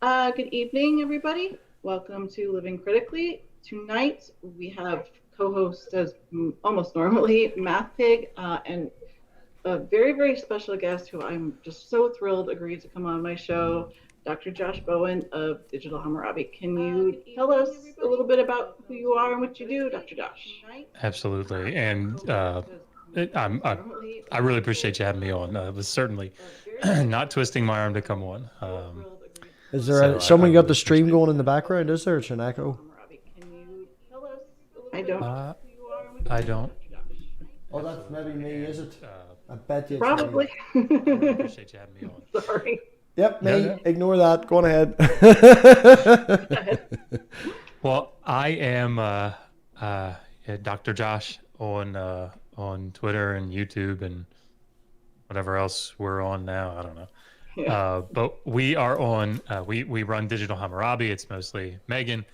Good evening, everybody. Welcome to Living Critically. Tonight we have co-host as almost normally, MathPig, and a very, very special guest who I'm just so thrilled agreed to come on my show, Dr. Josh Bowen of Digital Hammurabi. Can you tell us a little bit about who you are and what you do, Dr. Josh? Absolutely. And I really appreciate you having me on. It was certainly not twisting my arm to come on. Is there So I someone got really the stream appreciate going in the background? Is there? It's an echo. I don't. I don't. Oh, that's maybe me, is it? I bet you it's Probably. I really appreciate you having me on. Sorry. Yep, me. No. Ignore that. Go on ahead. Well, I am Dr. Josh on Twitter and YouTube and whatever else we're on now. I don't know. Yeah. But we are on. We run Digital Hammurabi. It's mostly Megan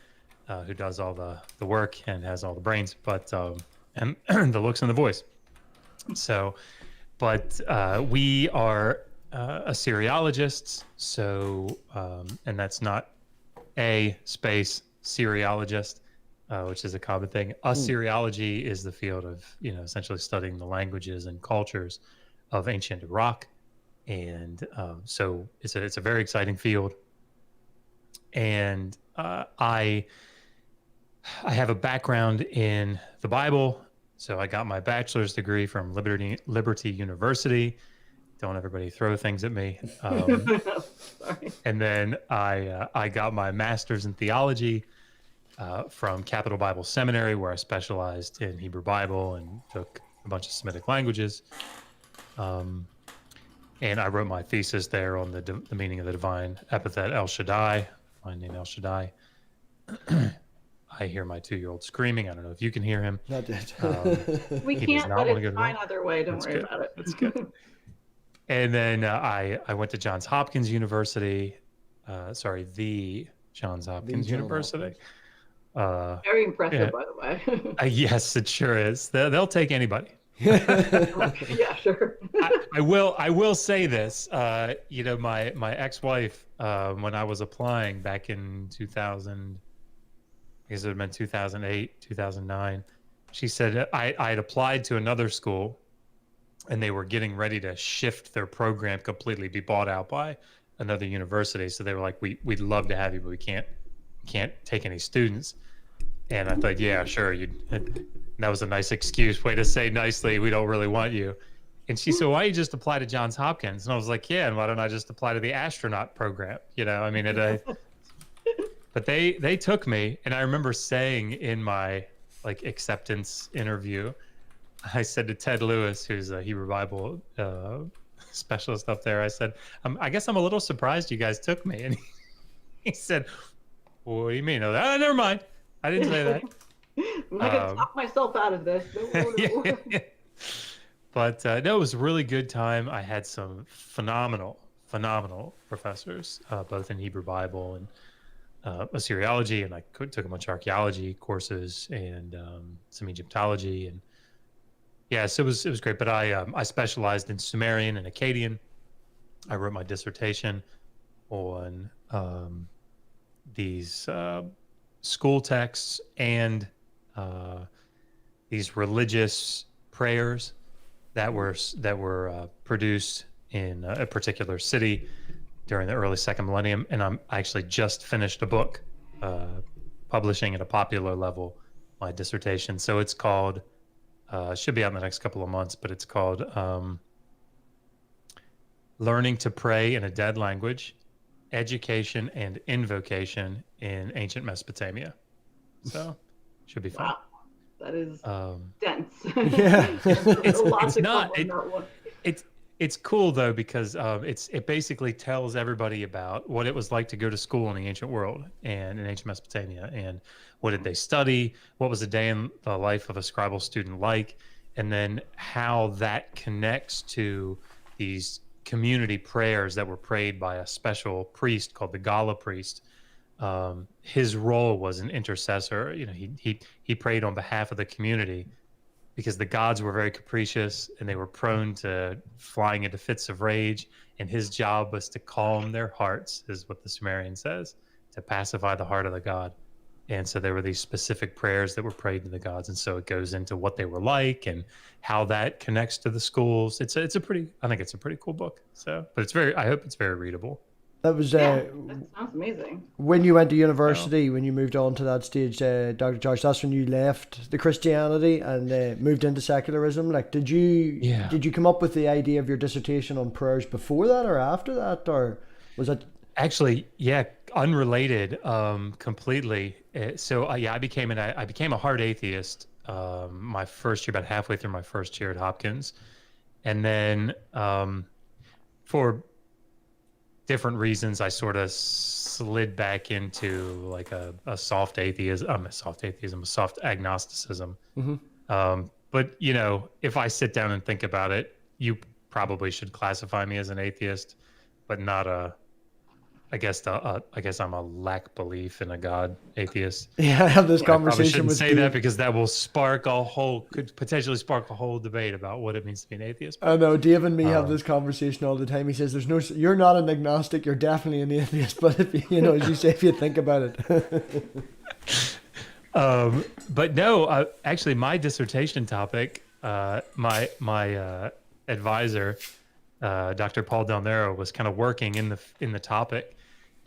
who does all the work and has all the brains, but and the looks and the voice. So, but we are Assyriologists. So, and that's not a space Syriologist, which is a common thing. Assyriology is the field of essentially studying the languages and cultures of ancient Iraq, and so it's a very exciting field. And I have a background in the Bible, so I got my bachelor's degree from Liberty University. Don't everybody throw things at me. Sorry. And then I got my master's in theology from Capital Bible Seminary, where I specialized in Hebrew Bible and took a bunch of Semitic languages. And I wrote my thesis there on the meaning of the divine epithet El Shaddai, my name El Shaddai. I hear my 2-year-old screaming. I don't know if you can hear him. Not yet. We He can't, does not but want to go it's to fine bed. either way. Don't That's worry good. about it. That's good. And then I went to Johns Hopkins University. The Johns Hopkins John University. Very impressive, Yeah. by the way. Yes, it sure is. They'll take anybody. Yeah, sure. I will say this. My ex-wife, when I was applying back in 2000, I guess it would have been 2008, 2009, she said I had applied to another school, and they were getting ready to shift their program completely, be bought out by another university. So they were like, we'd love to have you, but we can't take any students. And I thought, yeah, sure. That was a nice excuse, way to say nicely, we don't really want you. And she said, why don't you just apply to Johns Hopkins? And I was like, yeah, and why don't I just apply to the astronaut program? But they took me, and I remember saying in my acceptance interview, I said to Ted Lewis, who's a Hebrew Bible specialist up there, I said, I guess I'm a little surprised you guys took me. And he said, well, what do you mean? I was like, oh, never mind. I didn't say that. I'm not going to talk myself out of this. Yeah. But no, it was a really good time. I had some phenomenal professors, both in Hebrew Bible and Assyriology, and I took a bunch of archaeology courses and some Egyptology, and yeah, so it was great. But I specialized in Sumerian and Akkadian. I wrote my dissertation on these school texts and these religious prayers that were produced in a particular city during the early second millennium. And I actually just finished a book, publishing at a popular level, my dissertation. So it's called, should be out in the next couple of months, but it's called Learning to Pray in a Dead Language, Education and Invocation in Ancient Mesopotamia. So should be fun. Wow, that is dense. Yeah. It's cool though, because it basically tells everybody about what it was like to go to school in the ancient world and in ancient Mesopotamia, and what did they study, what was a day in the life of a scribal student like, and then how that connects to these community prayers that were prayed by a special priest called the Gala priest. His role was an intercessor. He prayed on behalf of the community, because the gods were very capricious and they were prone to flying into fits of rage. And his job was to calm their hearts, is what the Sumerian says, to pacify the heart of the god. And so there were these specific prayers that were prayed to the gods. And so it goes into what they were like and how that connects to the schools. I think it's a pretty cool book. So, but I hope it's very readable. That was that sounds amazing. when you went to university, when you moved on to that stage, Dr. Josh. That's when you left the Christianity and moved into secularism. Like, did you come up with the idea of your dissertation on prayers before that or after that, or was it? Actually, yeah, unrelated, completely. I became a hard atheist my first year, about halfway through my first year at Hopkins, and then for different reasons, I sort of slid back into like a soft atheism, a soft agnosticism. But if I sit down and think about it, you probably should classify me as an atheist, but not I guess I'm a lack belief in a God atheist. Yeah, I have this I probably conversation shouldn't with say Dave. that because that will could potentially spark a whole debate about what it means to be an atheist. I know Dave and me have this conversation all the time. He says, you're not an agnostic, you're definitely an atheist. But if as you say, if you think about it. But no, actually, my dissertation topic, my advisor, Dr. Paul Del Nero, was kind of working in the topic,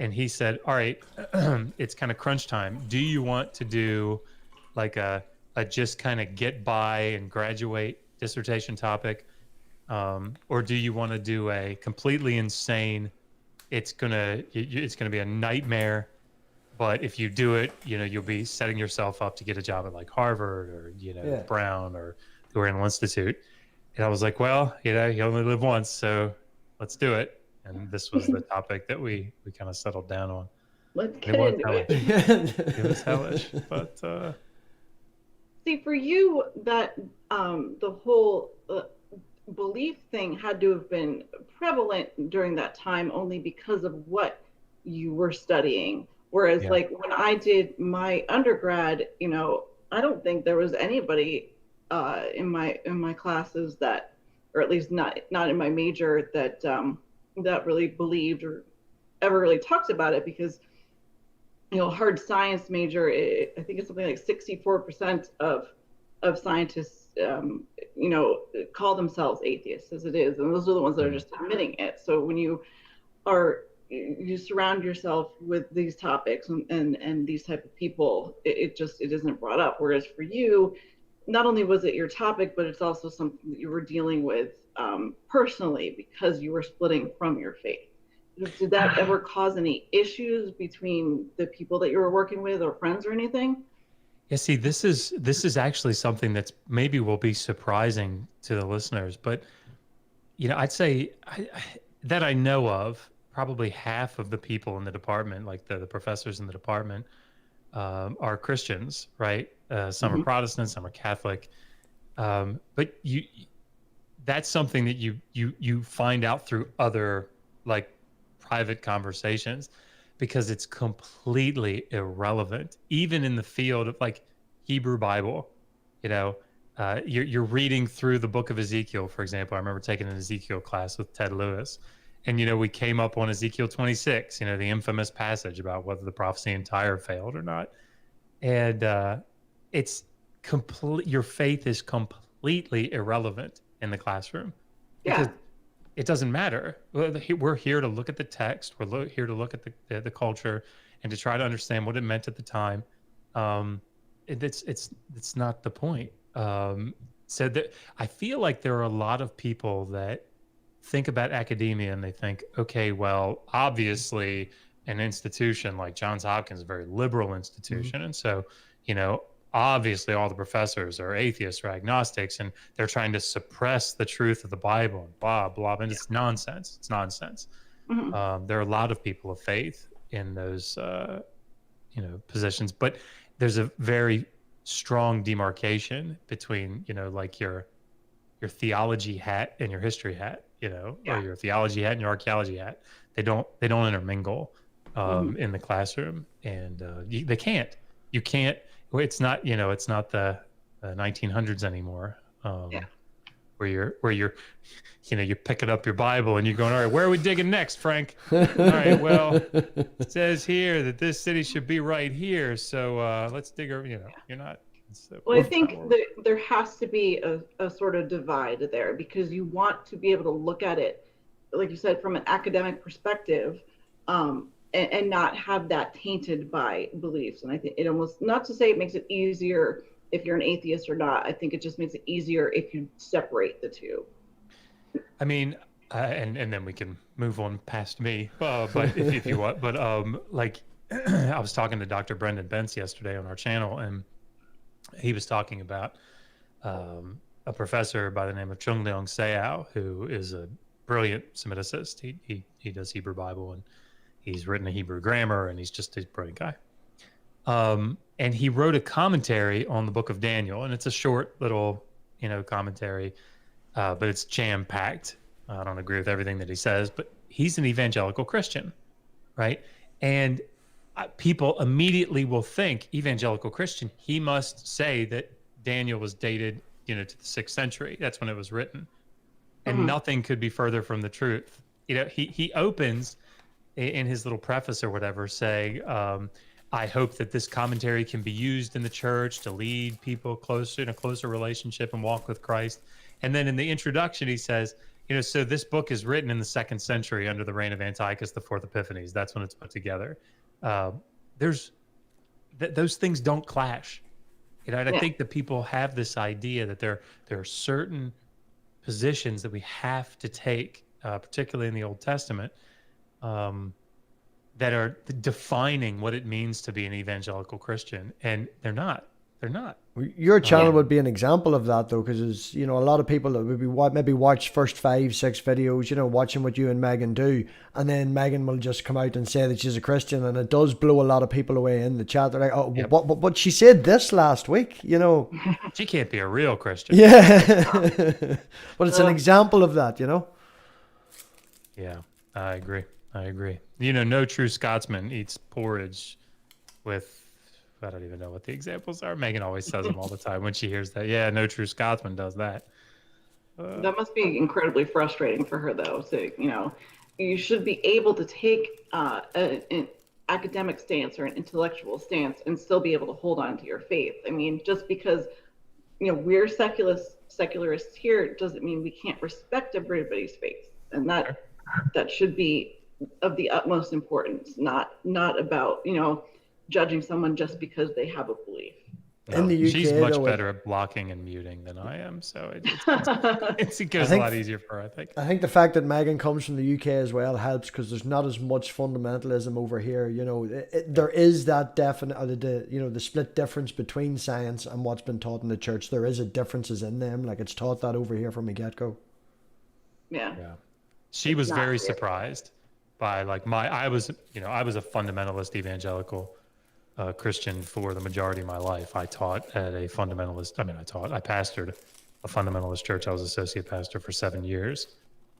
and he said, "All right, it's kind of crunch time. Do you want to do like a just kind of get by and graduate dissertation topic, or do you want to do a completely insane? It's gonna be a nightmare." But if you do it, you'll be setting yourself up to get a job at like Harvard or, Brown or the Oriental Institute. And I was like, well, you only live once, so let's do it. And this was the topic that we kind of settled down on. Let's get into it. It was hellish, but see, for you, that the whole belief thing had to have been prevalent during that time only because of what you were studying. Whereas, like when I did my undergrad, I don't think there was anybody in my classes that, or at least not in my major, that that really believed or ever really talked about it, because hard science major, I think it's something like 64% of scientists call themselves atheists as it is, and those are the ones that are just admitting it. So when you surround yourself with these topics and these type of people, it isn't brought up. Whereas for you, not only was it your topic, but it's also something that you were dealing with personally, because you were splitting from your faith. Did that ever cause any issues between the people that you were working with or friends or anything? Yeah, see, this is actually something that's maybe will be surprising to the listeners, but I'd say that I know of, probably half of the people in the department, like the professors in the department, are Christians, right? Some are Protestant, some are Catholic. But that's something that you find out through other like private conversations, because it's completely irrelevant, even in the field of like Hebrew Bible. You're reading through the book of Ezekiel, for example. I remember taking an Ezekiel class with Ted Lewis. And, we came up on Ezekiel 26, the infamous passage about whether the prophecy in Tyre failed or not. And it's your faith is completely irrelevant in the classroom, because it doesn't matter. We're here to look at the text. We're here to look at the culture and to try to understand what it meant at the time. It's not the point. So that I feel like there are a lot of people that think about academia and they think, okay, well, obviously an institution like Johns Hopkins is a very liberal institution. And so, obviously all the professors are atheists or agnostics, and they're trying to suppress the truth of the Bible and blah, blah. And it's nonsense. It's nonsense. There are a lot of people of faith in those, positions, but there's a very strong demarcation between, like your theology hat and your history hat, or your theology hat and your archaeology hat. They don't intermingle in the classroom, and they can't. You can't. It's not the 1900s anymore. Yeah. where you're you're picking up your Bible and you're going, all right, where are we digging next, Frank? All right, well, it says here that this city should be right here, so let's dig. You're not. Well, I think that there has to be a sort of divide there, because you want to be able to look at it, like you said, from an academic perspective, and not have that tainted by beliefs. And I think it almost, not to say it makes it easier if you're an atheist or not, I think it just makes it easier if you separate the two. I mean, and then we can move on past me, but if you want. But like, I was talking to Dr. Brendan Bentz yesterday on our channel, and he was talking about a professor by the name of Chung Leong Seao, who is a brilliant Semiticist. He does Hebrew Bible, and he's written a Hebrew grammar, and he's just a brilliant guy. And he wrote a commentary on the book of Daniel, and it's a short little, commentary, but it's jam-packed. I don't agree with everything that he says, but he's an evangelical Christian, right? And people immediately will think, evangelical Christian, he must say that Daniel was dated, to the 6th century. That's when it was written. And nothing could be further from the truth. He opens in his little preface or whatever, saying, I hope that this commentary can be used in the church to lead people closer in a closer relationship and walk with Christ. And then in the introduction, he says, so this book is written in the 2nd century under the reign of Antiochus the Fourth Epiphanes. That's when it's put together. Those things don't clash. And I think that people have this idea that there are certain positions that we have to take, particularly in the Old Testament, that are defining what it means to be an evangelical Christian, and they're not. Your channel would be an example of that, though, because a lot of people that would be maybe watch first 5-6 videos, watching what you and Megan do, and then Megan will just come out and say that she's a Christian, and it does blow a lot of people away in the chat. They're like, "Oh, yep. But she said this last week, She can't be a real Christian." Yeah, but it's an example of that, Yeah, I agree. No true Scotsman eats porridge with. I don't even know what the examples are. Megan always says them all the time when she hears that. Yeah, no true Scotsman does that. That must be incredibly frustrating for her, though. So, you should be able to take an academic stance or an intellectual stance and still be able to hold on to your faith. I mean, just because, we're secularists here doesn't mean we can't respect everybody's faith. And that should be of the utmost importance, not about, judging someone just because they have a belief. No, in the UK, she's much better at blocking and muting than I am, so it goes a lot easier for her, I think. I think the fact that Megan comes from the UK as well helps, because there's not as much fundamentalism over here. There is that definite, the split difference between science and what's been taught in the church. There is differences in them, like it's taught that over here from the get-go. Yeah. She was very surprised by I was a fundamentalist evangelical Christian for the majority of my life. I taught at a fundamentalist. I pastored a fundamentalist church. I was associate pastor for 7 years.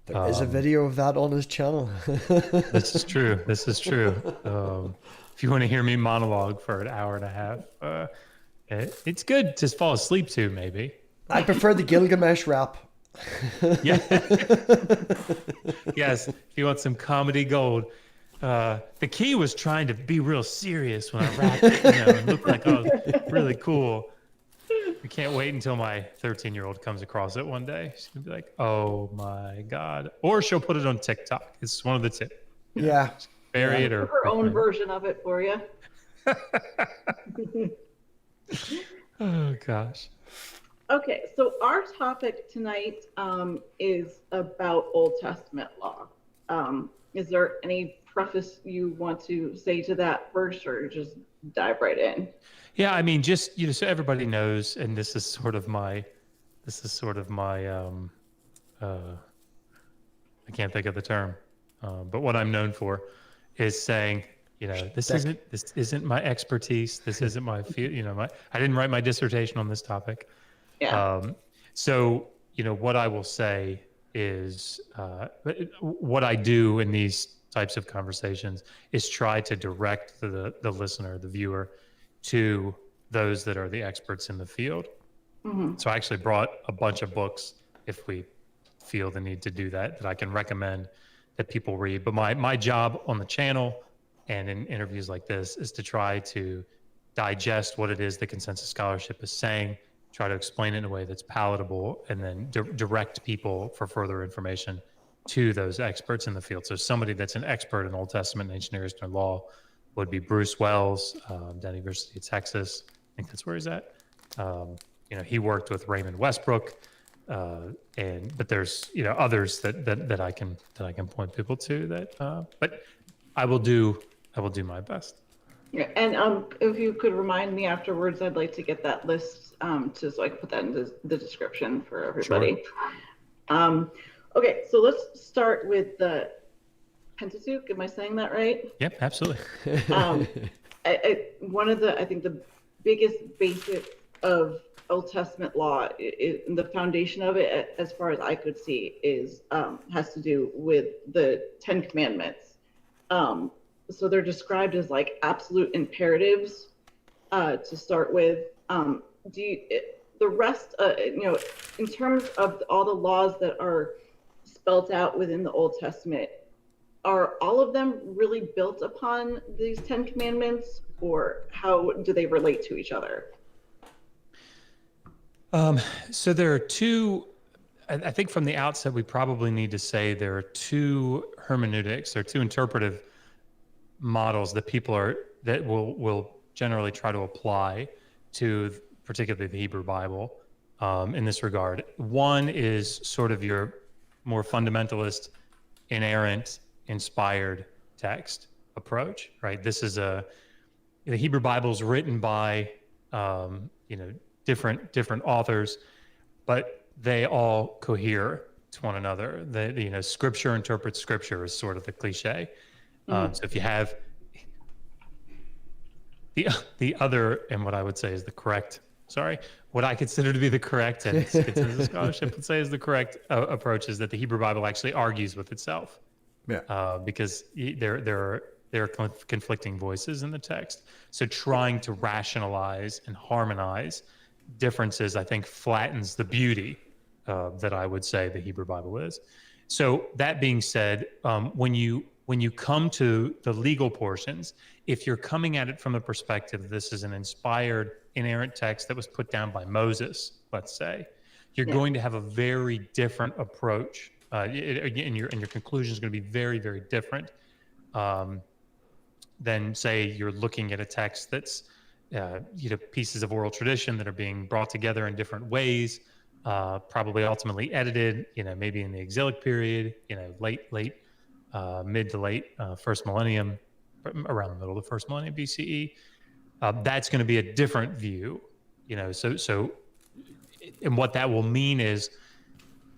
There is a video of that on his channel. This is true. If you want to hear me monologue for an hour and a half, it's good to fall asleep to, maybe. I prefer the Gilgamesh rap. Yeah. Yes, if you want some comedy gold. The key was trying to be real serious when I rapped it, and looked like I was really cool. I can't wait until my 13-year-old comes across it one day. She's gonna be like, "Oh my God!" Or she'll put it on TikTok. It's one of the two. Yeah, bury it or her own version of it for you. Oh gosh. Okay, so our topic tonight is about Old Testament law. Is there any preface you want to say to that first, or just dive right in? Yeah, I mean, just so everybody knows, and this is sort of my I can't think of the term, but what I'm known for is saying, this isn't my expertise. This isn't my field. I didn't write my dissertation on this topic. Yeah. So what I will say is, what I do in these types of conversations is try to direct the listener, the viewer, to those that are the experts in the field. So I actually brought a bunch of books if we feel the need to do that, that I can recommend that people read. But my job on the channel and in interviews like this is to try to digest what it is the consensus scholarship is saying, try to explain it in a way that's palatable, and then direct people for further information to those experts in the field. So somebody that's an expert in Old Testament and ancient Near Eastern law would be Bruce Wells, down at the University of Texas. I think that's where he's at. He worked with Raymond Westbrook, but there's others that I can point people to that. But I will do my best. Yeah, and if you could remind me afterwards, I'd like to get that list so I can put that in the description for everybody. Sure. Okay, so let's start with the Pentateuch. Am I saying that right? Yep, absolutely. I think the biggest basic of Old Testament law, the foundation of it, as far as I could see, has to do with the Ten Commandments. So they're described as like absolute imperatives to start with. The rest, in terms of all the laws that are spelt out within the Old Testament, are all of them really built upon these Ten Commandments, or how do they relate to each other? So there are two, I think from the outset, we probably need to say there are two hermeneutics, there are two interpretive models that that will generally try to apply to particularly the Hebrew Bible in this regard. One is sort of your more fundamentalist, inerrant, inspired text approach, right? This is the Hebrew Bible is written by different authors, but they all cohere to one another. Scripture interprets scripture is sort of the cliche. So if you have the other, and what I would say is the correct, what I consider to be the correct, and consensus scholarship would say is the correct approach, is that the Hebrew Bible actually argues with itself. Yeah. Because there are conflicting voices in the text. So trying to rationalize and harmonize differences, I think, flattens the beauty that I would say the Hebrew Bible is. So that being said, when you come to the legal portions, if you're coming at it from the perspective, this is an inspired, inerrant text that was put down by Moses, let's say, you're going to have a very different approach, and your conclusion is going to be very, very different than, say, you're looking at a text that's pieces of oral tradition that are being brought together in different ways, probably ultimately edited, maybe in the exilic period, mid to late first millennium, around the middle of the first millennium BCE. That's going to be a different view, so and what that will mean is,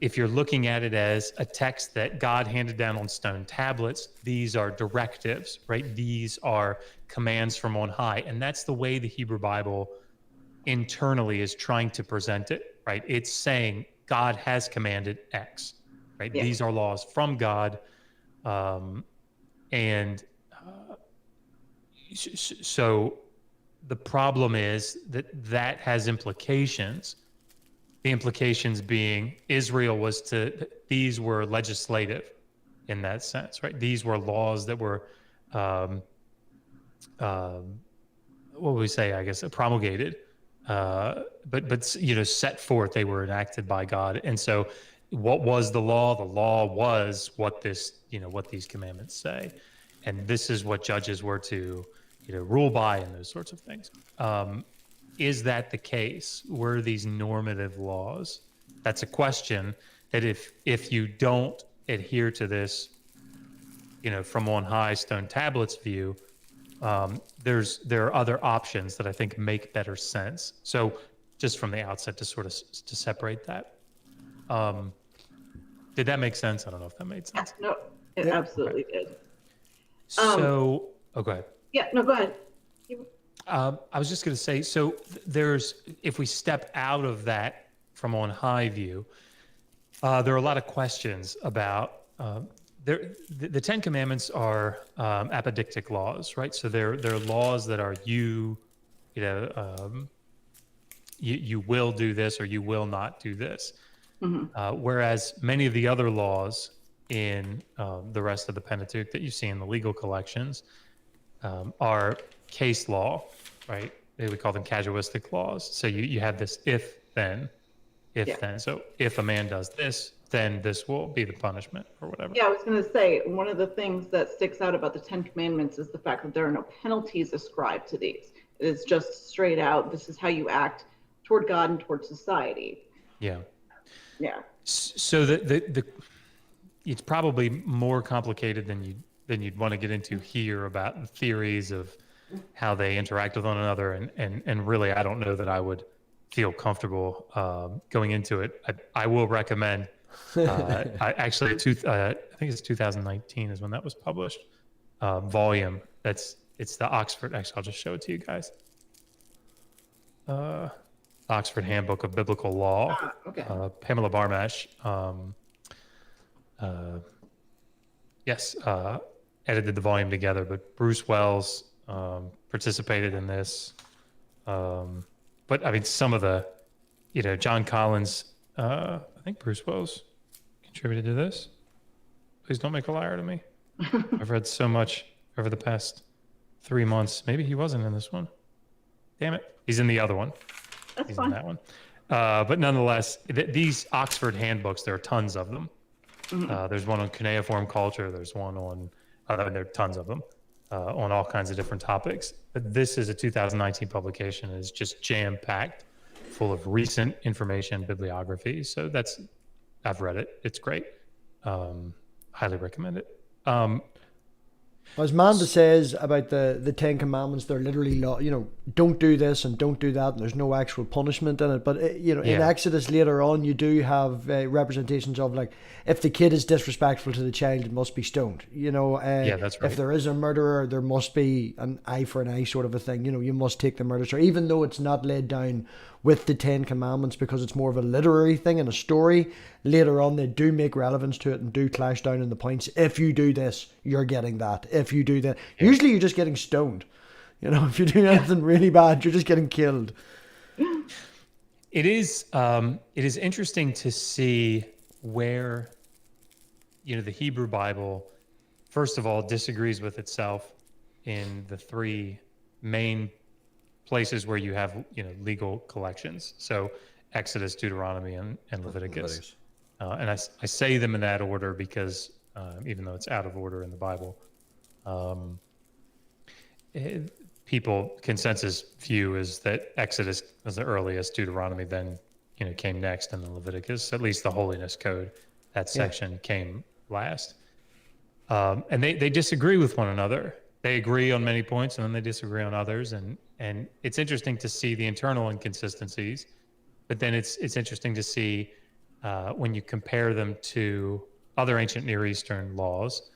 if you're looking at it as a text that God handed down on stone tablets, these are directives, right? These are commands from on high. And that's the way the Hebrew Bible internally is trying to present it, right? It's saying God has commanded X, right? Yeah. These are laws from God. So the problem is that has implications. The implications being these were legislative in that sense, right? These were laws that were, what would we say, I guess, promulgated, but set forth, they were enacted by God. And so what was the law? The law was what these commandments say. And this is what judges were to, rule by, and those sorts of things. Is that the case? Were these normative laws? That's a question that if you don't adhere to this, from on high stone tablets view, there are other options that I think make better sense. So just from the outset to to separate that. Did that make sense? I don't know if that made sense. No, it absolutely did. So, go ahead. Yeah, no, go ahead. I was just going to say, so if we step out of that from on high view, there are a lot of questions about, the Ten Commandments are apodictic laws, right? So they're laws that are you will do this or you will not do this. Mm-hmm. Whereas many of the other laws in the rest of the Pentateuch that you see in the legal collections are case law, right? They would call them casuistic laws. So you have this if then. So if a man does this, then this will be the punishment or whatever. Yeah, I was going to say, one of the things that sticks out about the Ten Commandments is the fact that there are no penalties ascribed to these. It's just straight out, this is how you act toward God and toward society. Yeah. Yeah. So the it's probably more complicated than you'd want to get into here about the theories of how they interact with one another, and really I don't know that I would feel comfortable going into it. I will recommend. I think it's 2019 is when that was published. Volume. It's the Oxford. Actually, I'll just show it to you guys. Oxford Handbook of Biblical Law. Okay. Pamela Barmash. Edited the volume together, but Bruce Wells participated in this. But I mean, some of the, John Collins, I think Bruce Wells contributed to this. Please don't make a liar to me. I've read so much over the past 3 months. Maybe he wasn't in this one. Damn it. He's in the other one. That's He's fine. in that one. But nonetheless, these Oxford handbooks, there are tons of them. Mm-hmm. There's one on cuneiform culture. There's one on, there are tons of them on all kinds of different topics. But this is a 2019 publication. It's just jam-packed, full of recent information, bibliography. So I've read it. It's great. Highly recommend it. As Manda says about the Ten Commandments, they're literally don't do this and don't do that, and there's no actual punishment in it. But in Exodus later on, you do have representations of, like, if the kid is disrespectful to the child, it must be stoned. That's right. If there is a murderer, there must be an eye for an eye sort of a thing. You must take the murderer, even though it's not laid down with the Ten Commandments, because it's more of a literary thing and a story. Later on, they do make relevance to it and do clash down in the points. If you do this, you're getting that. If you do that, usually you're just getting stoned. If you're doing anything really bad, you're just getting killed. It is interesting to see where, the Hebrew Bible, first of all, disagrees with itself in the three main places where you have, legal collections. So Exodus, Deuteronomy, and Leviticus. And I say them in that order because even though it's out of order in the Bible, consensus view is that Exodus was the earliest, Deuteronomy then, came next, and then Leviticus, at least the holiness code, that section came last. And they disagree with one another. They agree on many points, and then they disagree on others. And it's interesting to see the internal inconsistencies, but then it's interesting to see when you compare them to other ancient Near Eastern laws,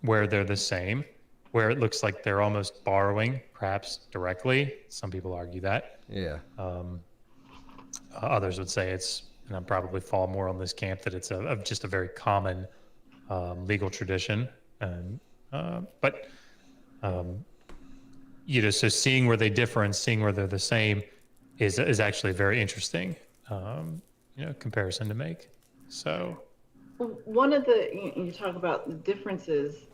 where they're the same, where it looks like they're almost borrowing, perhaps directly. Some people argue that. Yeah. Others would say and I probably fall more on this camp, that it's just a very common legal tradition. And so seeing where they differ and seeing where they're the same is actually very interesting, comparison to make. So one of you talk about the differences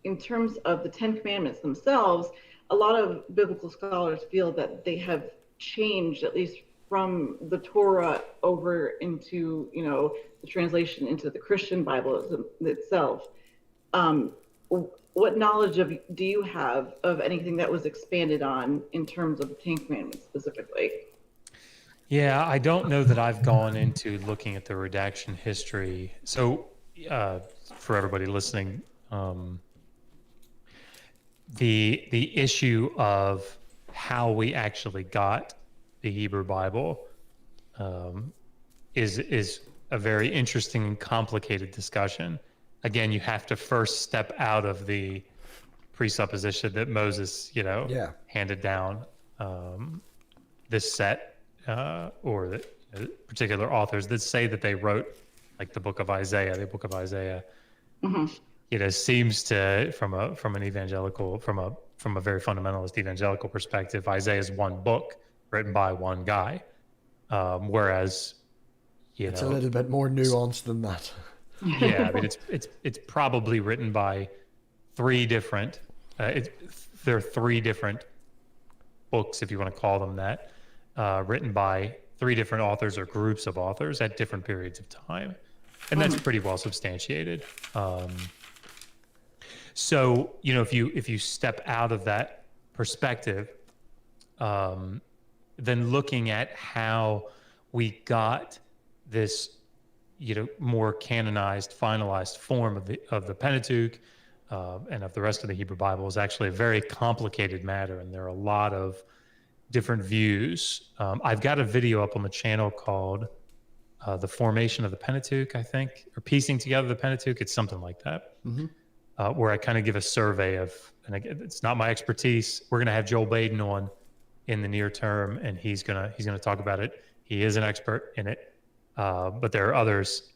in terms of the Ten Commandments themselves. A lot of biblical scholars feel that they have changed, at least from the Torah over into, the translation into the Christian Bible itself. What knowledge do you have of anything that was expanded on in terms of the Ten Commandments specifically? Yeah, I don't know that I've gone into looking at the redaction history. So for everybody listening, the issue of how we actually got the Hebrew Bible is a very interesting and complicated discussion. Again, you have to first step out of the presupposition that Moses, handed down this set, or that particular authors that say that they wrote, like the book of Isaiah. The book of Isaiah, seems to, from a very fundamentalist evangelical perspective, Isaiah is one book, written by one guy. Whereas, it's a little bit more nuanced than that. Yeah, I mean, it's probably written by three different. There are three different books, if you want to call them that, written by three different authors or groups of authors at different periods of time, and that's pretty well substantiated. So, you know, if you step out of that perspective, then looking at how we got this, you know, more canonized, finalized form of the Pentateuch and of the rest of the Hebrew Bible is actually a very complicated matter, and there are a lot of different views. I've got a video up on the channel called "The Formation of the Pentateuch," I think, or "Piecing Together the Pentateuch." It's something like that, where I kind of give a survey of, and again, it's not my expertise. We're going to have Joel Baden on in the near term, and he's gonna talk about it. He is an expert in it. But there are others.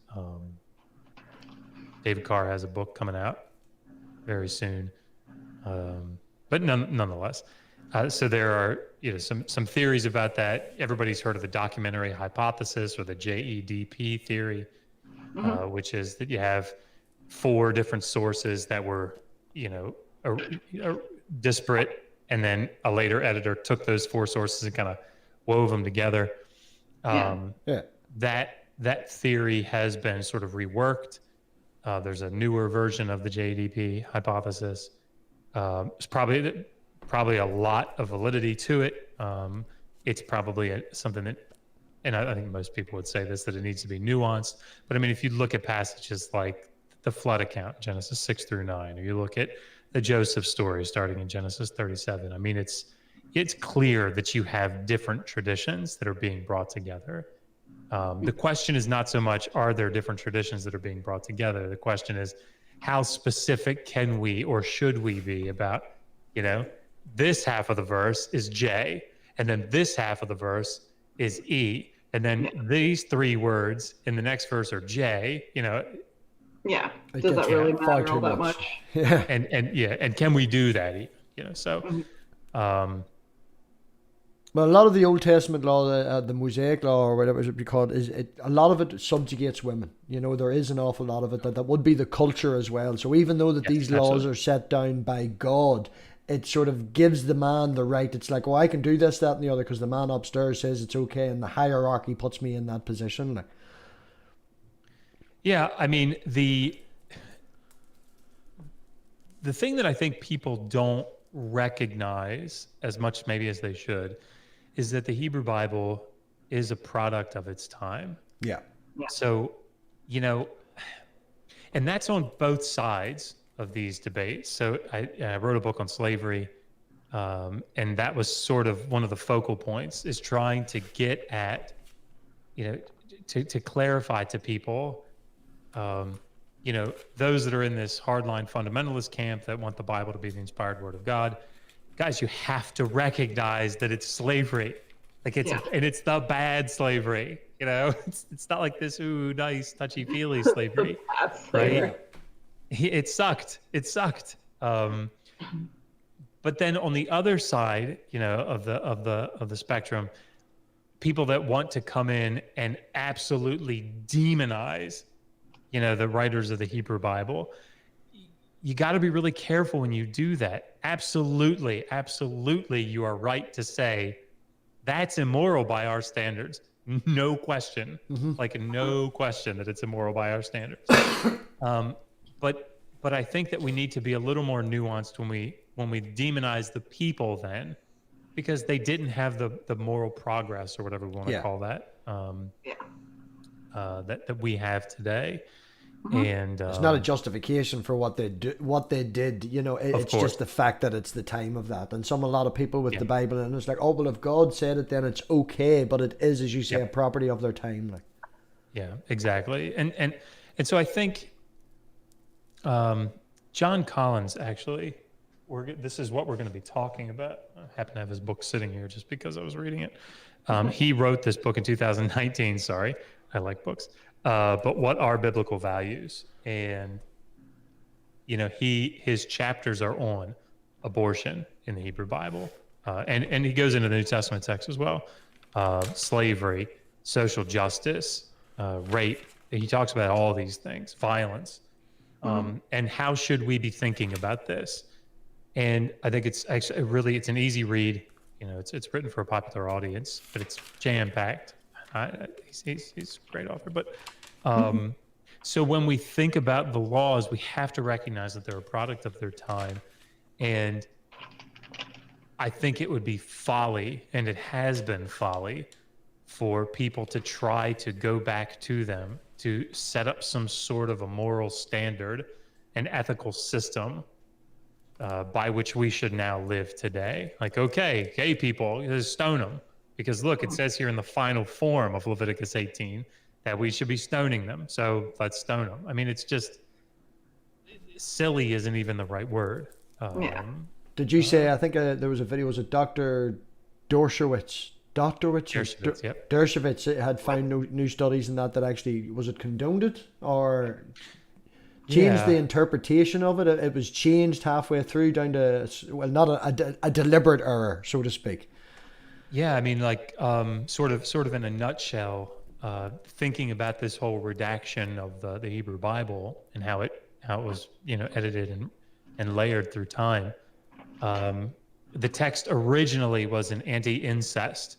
David Carr has a book coming out very soon. But nonetheless, so there are, you know, some theories about that. Everybody's heard of the documentary hypothesis or the JEDP theory, which is that you have four different sources that were, you know, disparate, and then a later editor took those four sources and kind of wove them together. That theory has been sort of reworked. There's a newer version of the JDP hypothesis. It's probably a lot of validity to it. It's probably something that, and I think most people would say this, that it needs to be nuanced. But I mean, if you look at passages like the flood account, Genesis 6-9, or you look at the Joseph story starting in Genesis 37, I mean, it's clear that you have different traditions that are being brought together. The question is not so much, are there different traditions that are being brought together? The question is, how specific can we or should we be about, you know, this half of the verse is J, and then this half of the verse is E, and then these three words in the next verse are J, you know. Yeah. Does that really matter all that much? Yeah. And can we do that even, you know? So, well, a lot of the Old Testament law, the Mosaic law, or whatever it should be called, a lot of it subjugates women. You know, there is an awful lot of it that would be the culture as well. So even though that these laws are set down by God, it sort of gives the man the right. It's like, oh, I can do this, that, and the other because the man upstairs says it's okay, and the hierarchy puts me in that position. Like, yeah, I mean, the thing that I think people don't recognize as much maybe as they should is that the Hebrew Bible is a product of its time. Yeah. So, you know, and that's on both sides of these debates. So I wrote a book on slavery, and that was sort of one of the focal points, is trying to get at, you know, to clarify to people, you know, those that are in this hardline fundamentalist camp that want the Bible to be the inspired word of God. Guys, you have to recognize that it's slavery. Like and it's the bad slavery, you know. It's not like this, ooh, nice, touchy-feely slavery, right? It sucked. But then on the other side, you know, of the spectrum, people that want to come in and absolutely demonize, you know, the writers of the Hebrew Bible. You got to be really careful when you do that. Absolutely, you are right to say that's immoral by our standards. No question, like no question that it's immoral by our standards. But I think that we need to be a little more nuanced when we demonize the people then, because they didn't have the moral progress or whatever we want to call that, that we have today. And it's not a justification for what they did, you know. It's just the fact that it's the time of that. And a lot of people with the Bible, and it's like, oh, well, if God said it, then it's okay. But it is, as you say, a property of their time. Like, yeah, exactly. And so I think John Collins, actually, this is what we're going to be talking about. I happen to have his book sitting here just because I was reading it. He wrote this book in 2019. Sorry, I like books. But what are biblical values? And, you know, his chapters are on abortion in the Hebrew Bible. and he goes into the New Testament text as well. Slavery, social justice, rape. He talks about all these things, violence, and how should we be thinking about this? And I think it's actually it's an easy read. It's written for a popular audience, but it's jam packed. He's a great author. But so when we think about the laws, we have to recognize that they're a product of their time, and I think it would be folly, and it has been folly, for people to try to go back to them to set up some sort of a moral standard, an ethical system by which we should now live today. Like, okay, gay people, just stone them. Because look, it says here in the final form of Leviticus 18 that we should be stoning them. So let's stone them. I mean, it's just silly isn't even the right word. Did you say, I think there was a video, was it Dr. Dershowitz? Dershowitz, yep. Dershowitz had found new studies in that actually, was it condoned it or changed the interpretation of it? It was changed halfway through down to, well, not a deliberate error, so to speak. Yeah, I mean, like, sort of in a nutshell, thinking about this whole redaction of the Hebrew Bible and how it was, edited and layered through time. The text originally was an anti-incest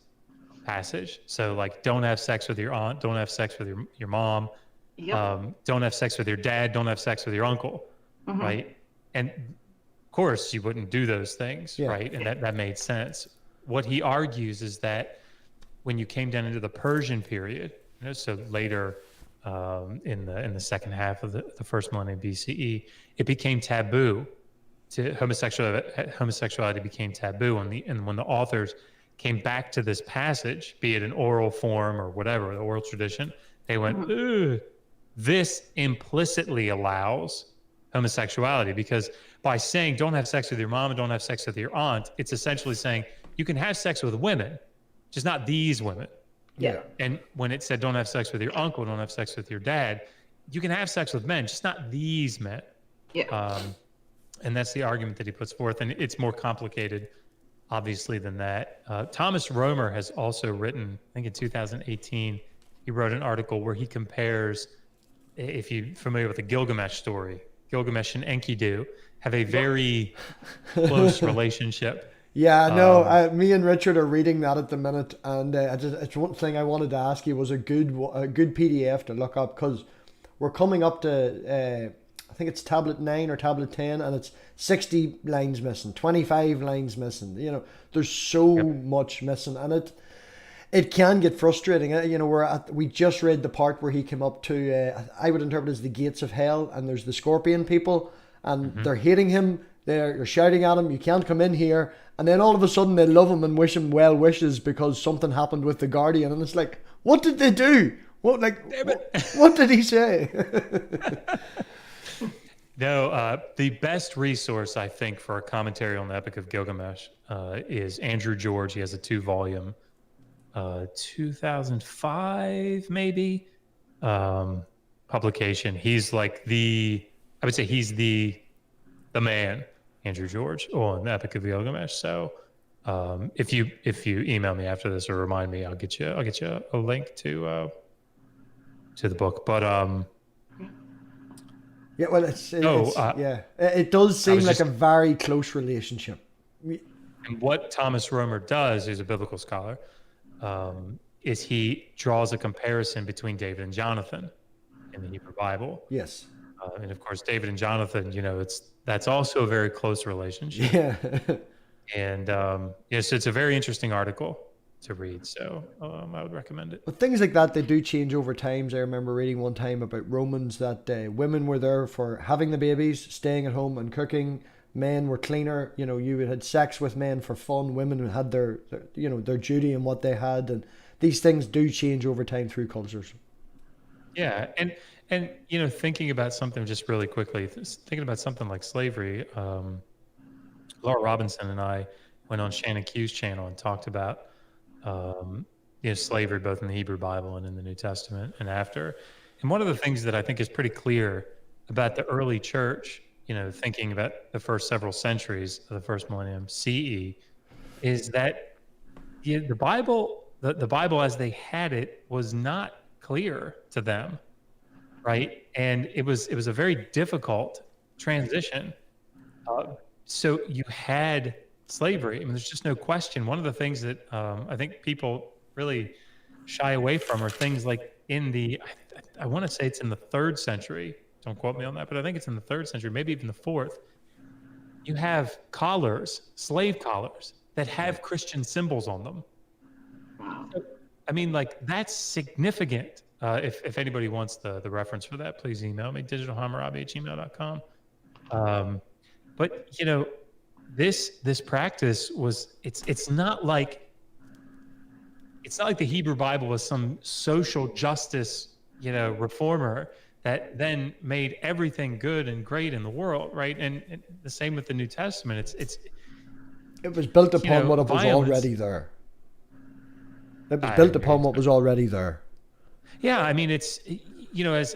passage. So, like, don't have sex with your aunt, don't have sex with your mom, don't have sex with your dad, don't have sex with your uncle, right? And of course, you wouldn't do those things, right? And that made sense. What he argues is that when you came down into the Persian period, so later in the second half of the first millennium BCE, it became taboo. Homosexuality became taboo, and when the authors came back to this passage, be it an oral form or whatever, the oral tradition, they went, "Ooh, this implicitly allows homosexuality," because by saying don't have sex with your mom and don't have sex with your aunt, it's essentially saying you can have sex with women, just not these women. Yeah. And when it said don't have sex with your uncle, don't have sex with your dad, you can have sex with men, just not these men. Yeah. And that's the argument that he puts forth. And it's more complicated, obviously, than that. Thomas Romer has also written, I think in 2018, he wrote an article where he compares, if you're familiar with the Gilgamesh story, Gilgamesh and Enkidu have a very close relationship. Yeah, no, me and Richard are reading that at the minute, and it's one thing I wanted to ask you was a good PDF to look up, because we're coming up to I think it's tablet 9 or tablet 10, and it's 60 lines missing, 25 lines missing. There's so much missing, and it can get frustrating. We just read the part where he came up to I would interpret as the gates of hell, and there's the scorpion people, and they're hating him. They're shouting at him, "You can't come in here." And then all of a sudden they love him and wish him well wishes because something happened with the Guardian. And it's like, what did they do? What did he say? No, the best resource, I think, for a commentary on the Epic of Gilgamesh is Andrew George. He has a 2-volume, 2005 maybe, publication. He's like I would say he's the man, Andrew George, on the Epic of Gilgamesh. So if you email me after this or remind me, I'll get you a link to the book. But yeah, well, it does seem like a very close relationship. And what Thomas Romer does, who's a biblical scholar, is he draws a comparison between David and Jonathan in the Hebrew Bible. Yes. And of course, David and Jonathan, that's also a very close relationship. Yeah. And so it's a very interesting article to read. So I would recommend it. But things like that, they do change over time. I remember reading one time about Romans that women were there for having the babies, staying at home and cooking. Men were cleaner. You had sex with men for fun. Women had their duty and what they had. And these things do change over time through cultures. Yeah. And thinking about something just really quickly, thinking about something like slavery, Laura Robinson and I went on Shannon Q's channel and talked about slavery both in the Hebrew Bible and in the New Testament and after. And one of the things that I think is pretty clear about the early church, thinking about the first several centuries of the first millennium CE, is that the Bible, the Bible as they had it was not clear to them, right? And it was a very difficult transition. Uh, so you had slavery. I mean, there's just no question. One of the things that I think people really shy away from are things like in the, I want to say it's in the 3rd century. Don't quote me on that, but I think it's in the 3rd century, maybe even the 4th. You have collars, slave collars that have Christian symbols on them. Wow. So, I mean, like that's significant. If anybody wants the reference for that, please email me, digitalhammurabi@gmail.com. But this practice was it's not like the Hebrew Bible was some social justice reformer that then made everything good and great in the world, right? And the same with the New Testament. It was built upon what was violence. already there. It was built upon what was already there. Yeah, I mean, it's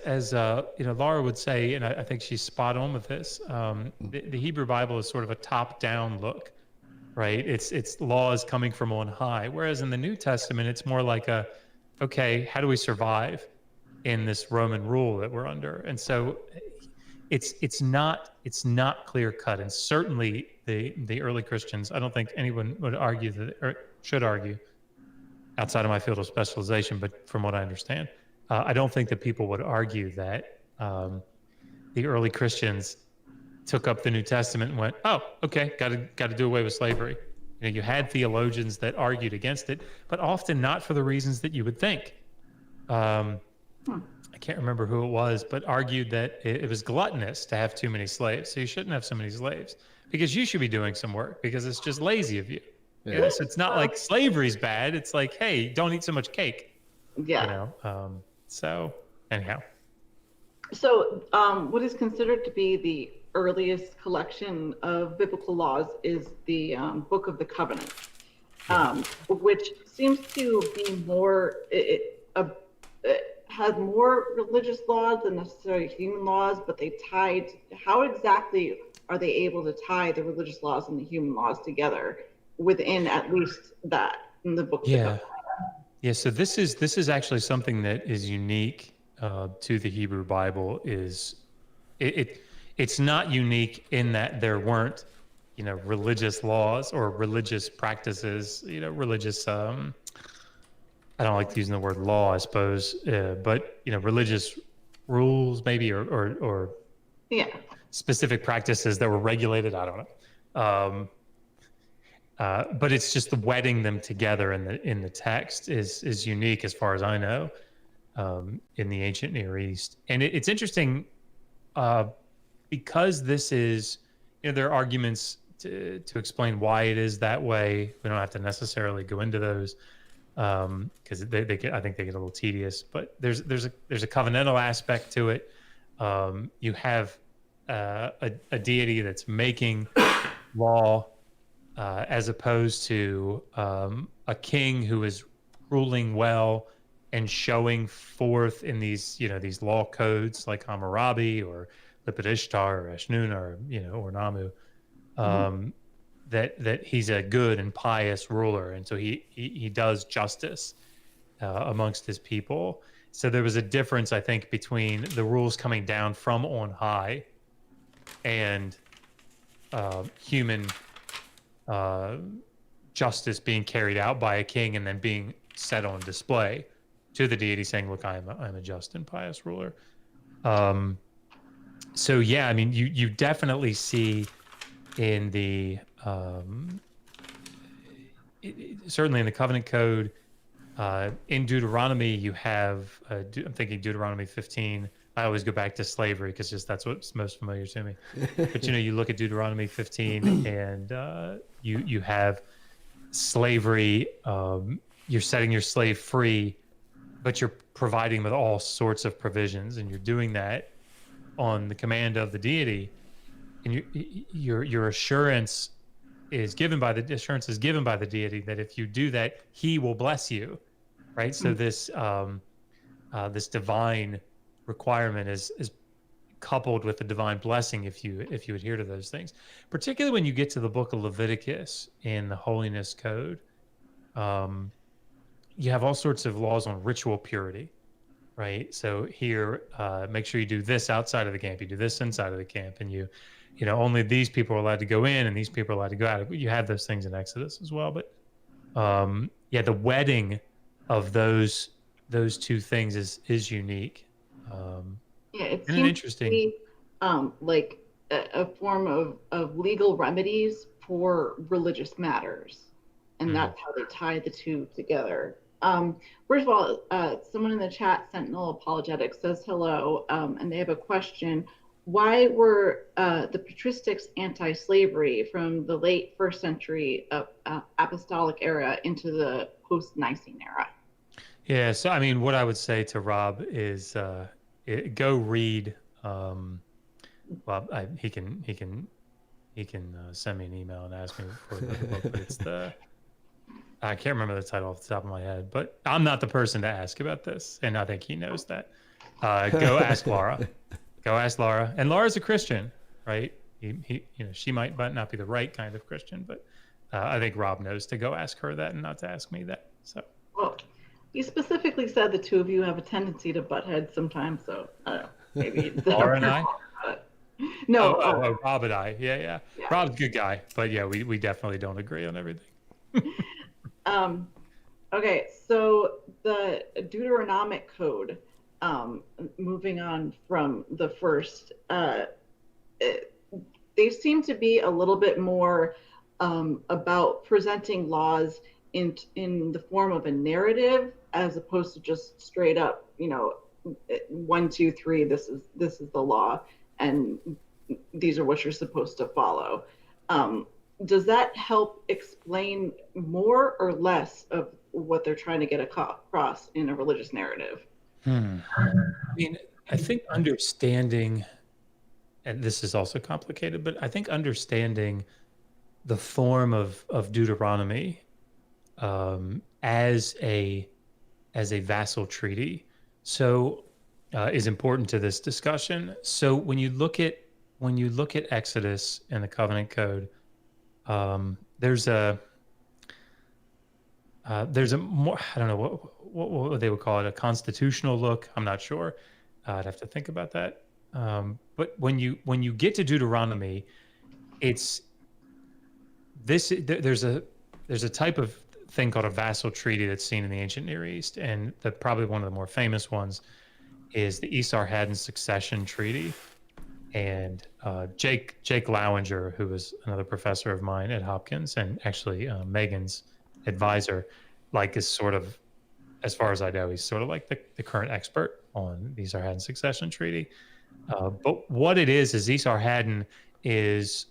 as Laura would say, and I think she's spot on with this. The Hebrew Bible is sort of a top-down look, right? It's laws coming from on high, whereas in the New Testament, it's more like okay, how do we survive in this Roman rule that we're under? And so, it's not clear cut, and certainly the early Christians, I don't think anyone would argue that or should argue outside of my field of specialization, but from what I understand, I don't think that people would argue that the early Christians took up the New Testament and went, "Oh, okay, got to do away with slavery." You had theologians that argued against it, but often not for the reasons that you would think. I can't remember who it was, but argued that it was gluttonous to have too many slaves, so you shouldn't have so many slaves because you should be doing some work because it's just lazy of you. Yeah. So it's not like slavery's bad. It's like, hey, don't eat so much cake. Yeah. So anyhow. So what is considered to be the earliest collection of biblical laws is the Book of the Covenant, which seems to be more, it has more religious laws than necessarily human laws, but how exactly are they able to tie the religious laws and the human laws together within at least that in the book? Yeah. So this is actually something that is unique to the Hebrew Bible. It's not unique in that there weren't religious laws or religious practices, religious I don't like using the word law, I suppose, but religious rules maybe or specific practices that were regulated. I don't know. But it's just the wedding them together in the text is unique as far as I know in the ancient Near East. And it's interesting because this is, there are arguments to explain why it is that way. We don't have to necessarily go into those because I think they get a little tedious. But there's a covenantal aspect to it. You have a deity that's making law. As opposed to a king who is ruling well and showing forth in these law codes like Hammurabi or Lipit Ishtar or Eshnun or Namu, that he's a good and pious ruler, and so he does justice amongst his people. So there was a difference, I think, between the rules coming down from on high and human justice being carried out by a king and then being set on display to the deity, saying, "Look, I'm a just and pious ruler." So yeah, I mean, you definitely see in the certainly in the Covenant Code, in Deuteronomy, you have I'm thinking Deuteronomy 15. I always go back to slavery because just that's what's most familiar to me. But you look at Deuteronomy 15, and you have slavery. You're setting your slave free, but you're providing with all sorts of provisions, and you're doing that on the command of the deity. And your assurance is given by the deity that if you do that, he will bless you, right? So this this divine requirement is coupled with the divine blessing if you adhere to those things. Particularly when you get to the book of Leviticus in the Holiness Code, you have all sorts of laws on ritual purity, right? So here, make sure you do this outside of the camp, you do this inside of the camp, and you know, only these people are allowed to go in and these people are allowed to go out. You have those things in Exodus as well, but yeah, the wedding of those two things is unique. Yeah, it And an seems to interesting. be like a form of legal remedies for religious matters, and that's how they tie the two together. First of all, someone in the chat, Sentinel Apologetics, says hello, and they have a question. Why were the patristics anti-slavery from the late first century apostolic era into the post-Nicene era? Yeah, so I mean, what I would say to Rob is go read. Well, he can send me an email and ask me for the book, but it's I can't remember the title off the top of my head, but I'm not the person to ask about this, and I think he knows that. Go ask Laura. Go ask Laura, and Laura's a Christian, right? He you know, she might not be the right kind of Christian, but I think Rob knows to go ask her that and not to ask me that. So. Well, you specifically said the two of you have a tendency to butt heads sometimes, so I don't know, maybe Laura and I? No. Rob and I. Yeah. Rob's a good guy, but yeah, we definitely don't agree on everything. Okay, so the Deuteronomic Code, moving on from the first, they seem to be a little bit more about presenting laws in the form of a narrative as opposed to just straight up, you know, 1, 2, 3, this is the law, and these are what you're supposed to follow. Does that help explain more or less of what they're trying to get across in a religious narrative? I mean, I think understanding, and this is also complicated, but I think understanding the form of Deuteronomy as a vassal treaty is important to this discussion. So when you look at Exodus and the Covenant Code, there's a more, I don't know what they would call it, a constitutional look. I'm not sure. I'd have to think about that. But when you get to Deuteronomy, there's a type of thing called a vassal treaty that's seen in the ancient Near East, and probably one of the more famous ones is the Esarhaddon succession treaty. And Jake Lowinger, who was another professor of mine at Hopkins and actually Megan's advisor, like, is sort of, as far as I know, he's sort of like the current expert on the Esarhaddon succession treaty. But what it is Esarhaddon is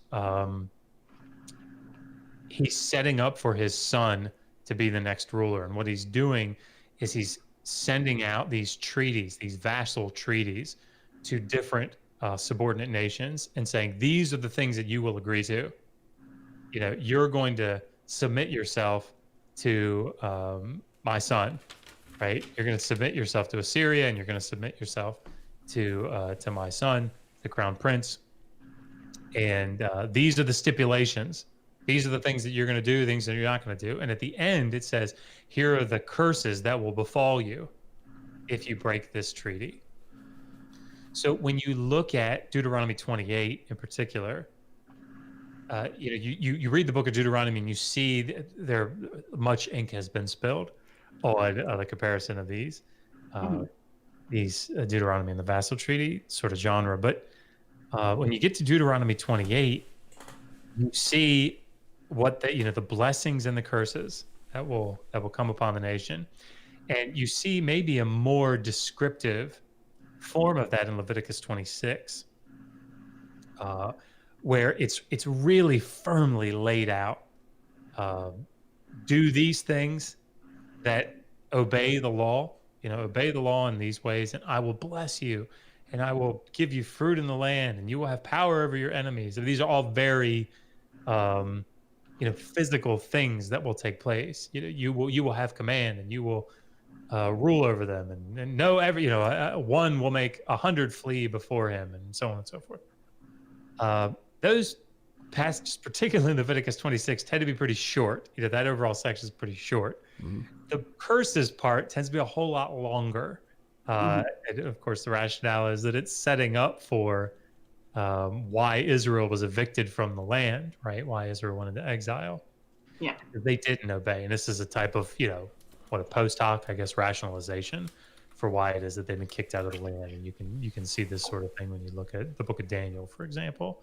he's setting up for his son to be the next ruler, and what he's doing is he's sending out these treaties, these vassal treaties, to different subordinate nations and saying, these are the things that you will agree to. You know, you're going to submit yourself to my son, right? You're going to submit yourself to Assyria, and you're going to submit yourself to my son, the crown prince. And these are the stipulations. These are the things that you're going to do, things that you're not going to do. And at the end, it says, here are the curses that will befall you if you break this treaty. So when you look at Deuteronomy 28 in particular, you know, you read the book of Deuteronomy and you see there much ink has been spilled on the comparison of these Deuteronomy and the vassal treaty sort of genre. But when you get to Deuteronomy 28, you see what the blessings and the curses that will come upon the nation, and you see maybe a more descriptive form of that in Leviticus 26, where it's really firmly laid out. Do these things that obey the law, obey the law in these ways, and I will bless you, and I will give you fruit in the land, and you will have power over your enemies. And these are all very, physical things that will take place. You will have command, and you will rule over them, and no, one will make 100 flee before him, and so on and so forth. Those passages, particularly in Leviticus 26, tend to be pretty short. That overall section is pretty short. The curses part tends to be a whole lot longer. And of course, the rationale is that it's setting up for why Israel was evicted from the land, right? Why Israel went into exile. Yeah. They didn't obey. And this is a type of, what a post hoc, I guess, rationalization for why it is that they've been kicked out of the land. And you can see this sort of thing when you look at the book of Daniel, for example.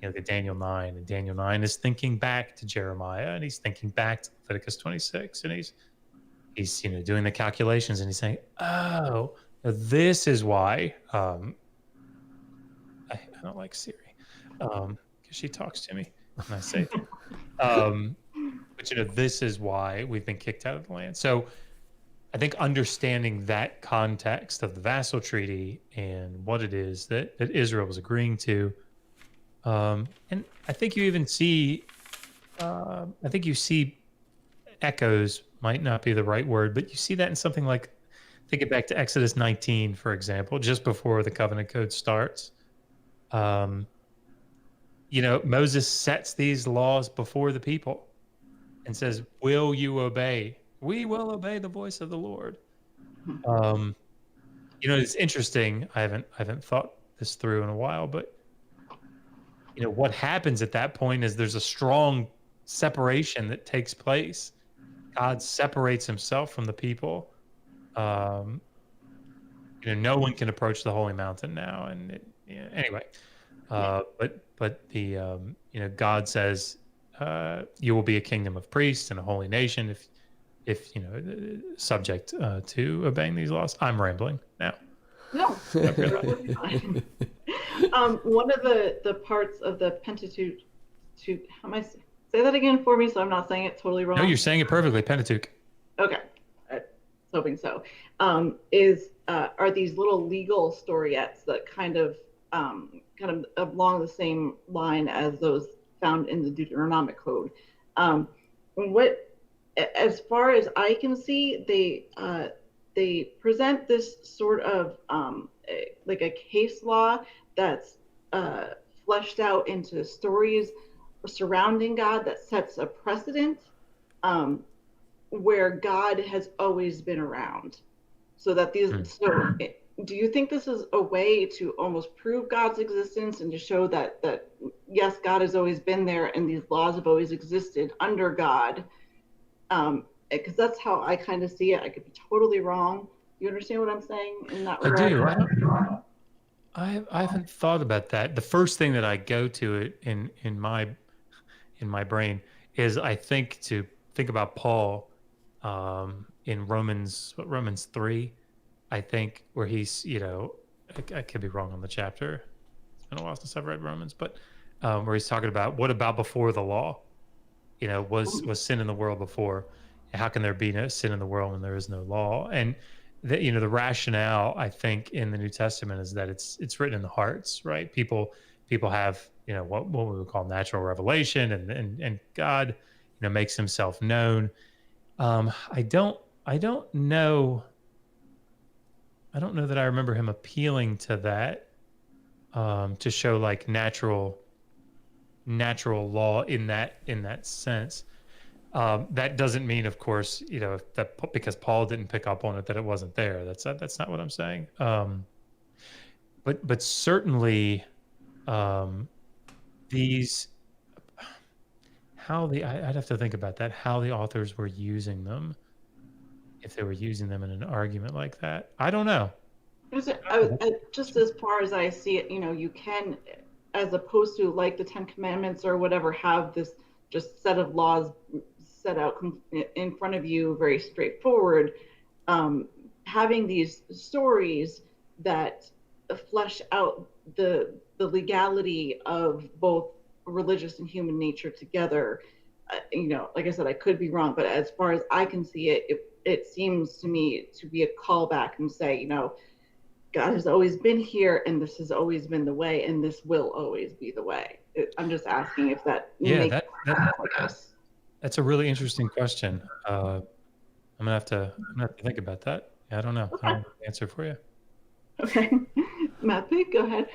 Look at Daniel 9, and Daniel 9 is thinking back to Jeremiah, and he's thinking back to Leviticus 26, and he's doing the calculations, and he's saying, oh, this is why I don't like Siri because she talks to me and I say but this is why we've been kicked out of the land. So I think understanding that context of the vassal treaty and what it is that Israel was agreeing to, and I think you even see echoes, might not be the right word, but you see that in something like, think it back to Exodus 19, for example, just before the covenant code starts. Moses sets these laws before the people and says, will you obey? We will obey the voice of the Lord. It's interesting. I haven't thought this through in a while, but what happens at that point is there's a strong separation that takes place. God separates himself from the people. No one can approach the holy mountain now. And anyway, but the God says you will be a kingdom of priests and a holy nation if subject to obeying these laws. I'm rambling now. No, really fine. One of the parts of the Pentateuch, how am I say that again for me, so I'm not saying it totally wrong? No, you're saying it perfectly. Pentateuch. Okay, I was hoping so. Are these little legal storiettes that kind of along the same line as those found in the Deuteronomic Code? As far as I can see, they present this sort of like a case law that's fleshed out into stories surrounding God that sets a precedent where God has always been around. So that do you think this is a way to almost prove God's existence and to show that yes, God has always been there and these laws have always existed under God? Because that's how I kind of see it. I could be totally wrong. You understand what I'm saying in that regard? I do. I haven't thought about that. The first thing that I go to it in my brain is I think about Paul in Romans 3, I think, where he's I could be wrong on the chapter. It's been a while since I've read Romans, but where he's talking about what about before the law? Was sin in the world before? How can there be no sin in the world when there is no law? And the rationale, I think, in the New Testament is that it's written in the hearts, right? People have what we would call natural revelation, and God makes himself known. I don't know that I remember him appealing to that to show like natural law in that sense. That doesn't mean, of course, that because Paul didn't pick up on it that it wasn't there. That's not what I'm saying. But certainly these I'd have to think about that, how the authors were using them, if they were using them in an argument like that. I don't know. Just as far as I see it, you can, as opposed to like the 10 Commandments or whatever, have this just set of laws set out in front of you, very straightforward. Having these stories that flesh out the legality of both religious and human nature together. Like I said, I could be wrong, but as far as I can see it seems to me to be a callback and say, God has always been here, and this has always been the way, and this will always be the way. I'm just asking if that makes sense, I guess. That's a really interesting question. I'm gonna have to think about that. Yeah, I don't know. I don't have an answer for you. Okay. MathPig, go ahead.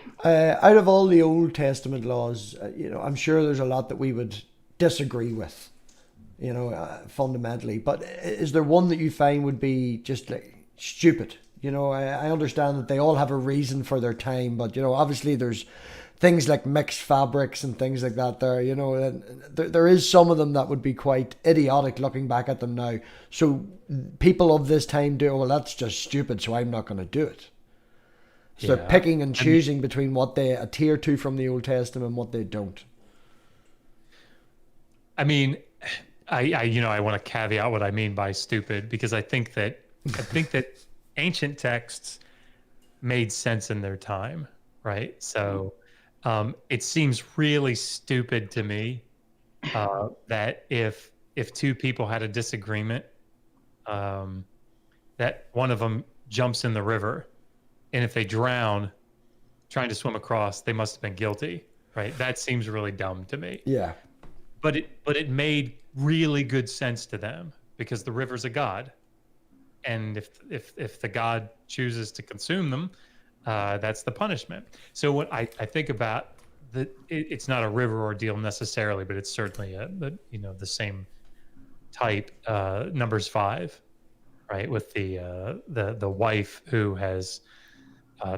Out of all the Old Testament laws, I'm sure there's a lot that we would disagree with, fundamentally. But is there one that you find would be just like stupid? I understand that they all have a reason for their time, but obviously there's things like mixed fabrics and things like that. There is some of them that would be quite idiotic looking back at them now. So people of this time do, well, that's just stupid, so I'm not going to do it. So they're picking and choosing between what they adhere to from the Old Testament and what they don't. I mean, I want to caveat what I mean by stupid, because I think that ancient texts made sense in their time, right? So it seems really stupid to me that if two people had a disagreement, that one of them jumps in the river, and if they drown trying to swim across, they must have been guilty, right? That seems really dumb to me. Yeah. But it made really good sense to them, because the river's a god, and if the god chooses to consume them, that's the punishment. So what I think about it's not a river ordeal necessarily, but it's certainly the same type. Numbers 5, right, with the wife who has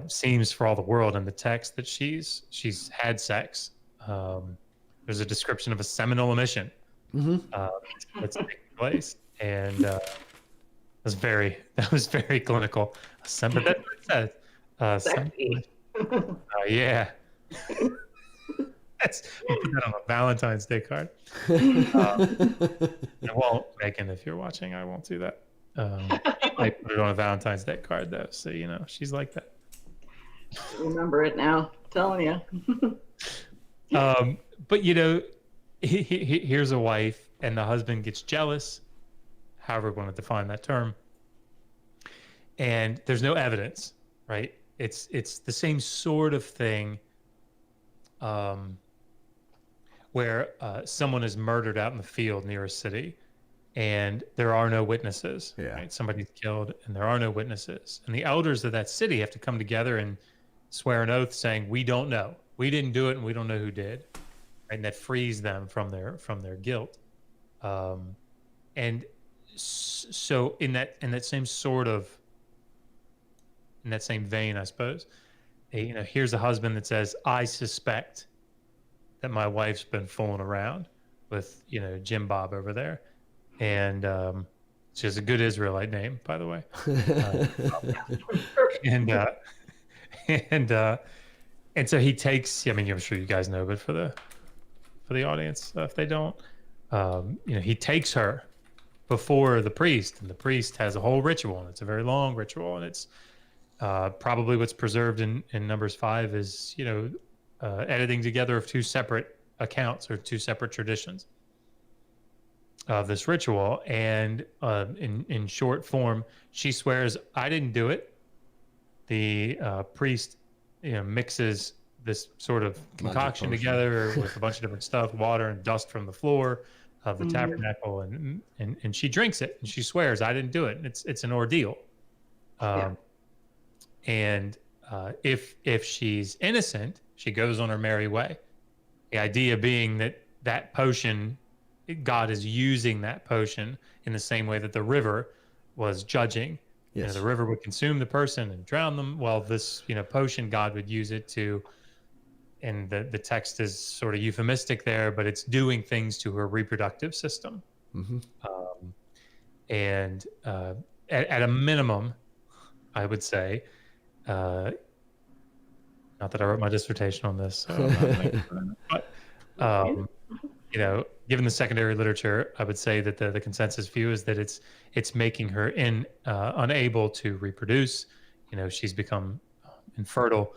seems for all the world in the text that she's had sex. There's a description of a seminal emission that's taking place, and that was very clinical. But that's what it says. Yeah. We'll put that on a Valentine's Day card. I won't, Megan, if you're watching, I won't do that. I put it on a Valentine's Day card, though, so she's like that. Remember it now. I'm telling you. But here's a wife, and the husband gets jealous, however we want to define that term, and there's no evidence, right? It's the same sort of thing, where someone is murdered out in the field near a city, and there are no witnesses. Yeah. Right? Somebody's killed, and there are no witnesses, and the elders of that city have to come together and swear an oath saying, we don't know, we didn't do it, and we don't know who did, and that frees them from their guilt. And so in that same vein, I suppose, here's a husband that says, I suspect that my wife's been fooling around with Jim Bob over there, and she has a good Israelite name, by the way. And so he takes, I mean, I'm sure you guys know, but for the audience, if they don't, he takes her before the priest, and the priest has a whole ritual, and it's a very long ritual, and it's probably what's preserved in Numbers 5 is, editing together of two separate accounts or two separate traditions of this ritual. And in short form, she swears, I didn't do it. The priest mixes this sort of concoction together with a bunch of different stuff, water and dust from the floor of the tabernacle, and she drinks it, and she swears, I didn't do it. And it's an ordeal. And if she's innocent, she goes on her merry way. The idea being that potion, God is using that potion in the same way that the river was judging. Yes. The river would consume the person and drown them. Well, this potion, God would use it to, and the text is sort of euphemistic there, but it's doing things to her reproductive system. Mm-hmm. And at a minimum, I would say, not that I wrote my dissertation on this, so but given the secondary literature, I would say that the consensus view is that it's making her unable to reproduce. She's become infertile,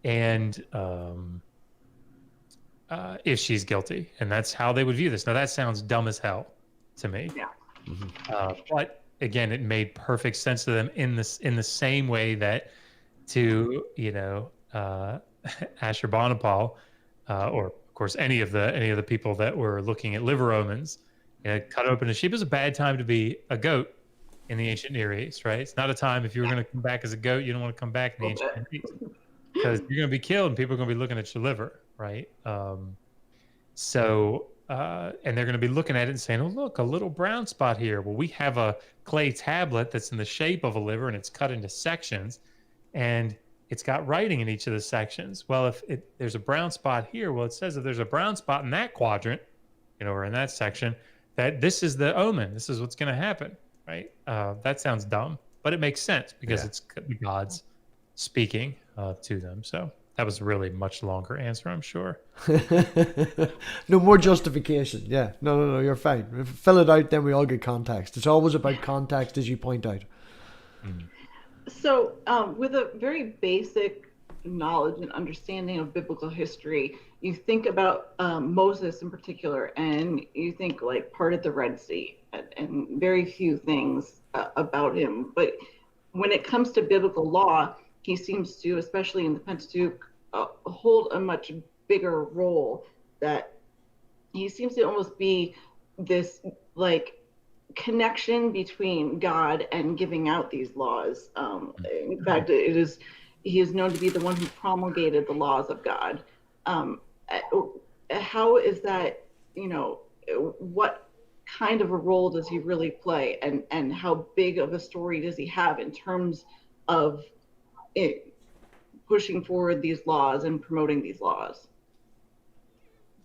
and if she's guilty, and that's how they would view this. Now that sounds dumb as hell to me. Yeah. But again, it made perfect sense to them in the same way that to Ashurbanipal, or of course any of the people that were looking at liver omens, cut open a sheep is a bad time to be a goat, in the ancient Near East, right? It's not a time if you were going to come back as a goat, you don't want to come back in the ancient Near East because you're going to be killed and people are going to be looking at your liver, right? And they're going to be looking at it and saying, oh, look, a little brown spot here. Well, we have a clay tablet that's in the shape of a liver and it's cut into sections and it's got writing in each of the sections. Well, if there's a brown spot here, well, it says if there's a brown spot in that quadrant, or in that section, that this is the omen. This is what's going to happen, right? That sounds dumb, but it makes sense because it's God's speaking to them. So that was a really much longer answer, I'm sure. No more justification. Yeah. No, you're fine. Fill it out, then we all get context. It's always about context, as you point out. So with a very basic knowledge and understanding of biblical history, you think about Moses in particular, and you think like parted the Red Sea and very few things about him. But when it comes to biblical law, he seems to, especially in the Pentateuch, hold a much bigger role. That he seems to almost be this like connection between God and giving out these laws. In fact, he is known to be the one who promulgated the laws of God. How is that, what kind of a role does he really play, and how big of a story does he have in terms of pushing forward these laws and promoting these laws?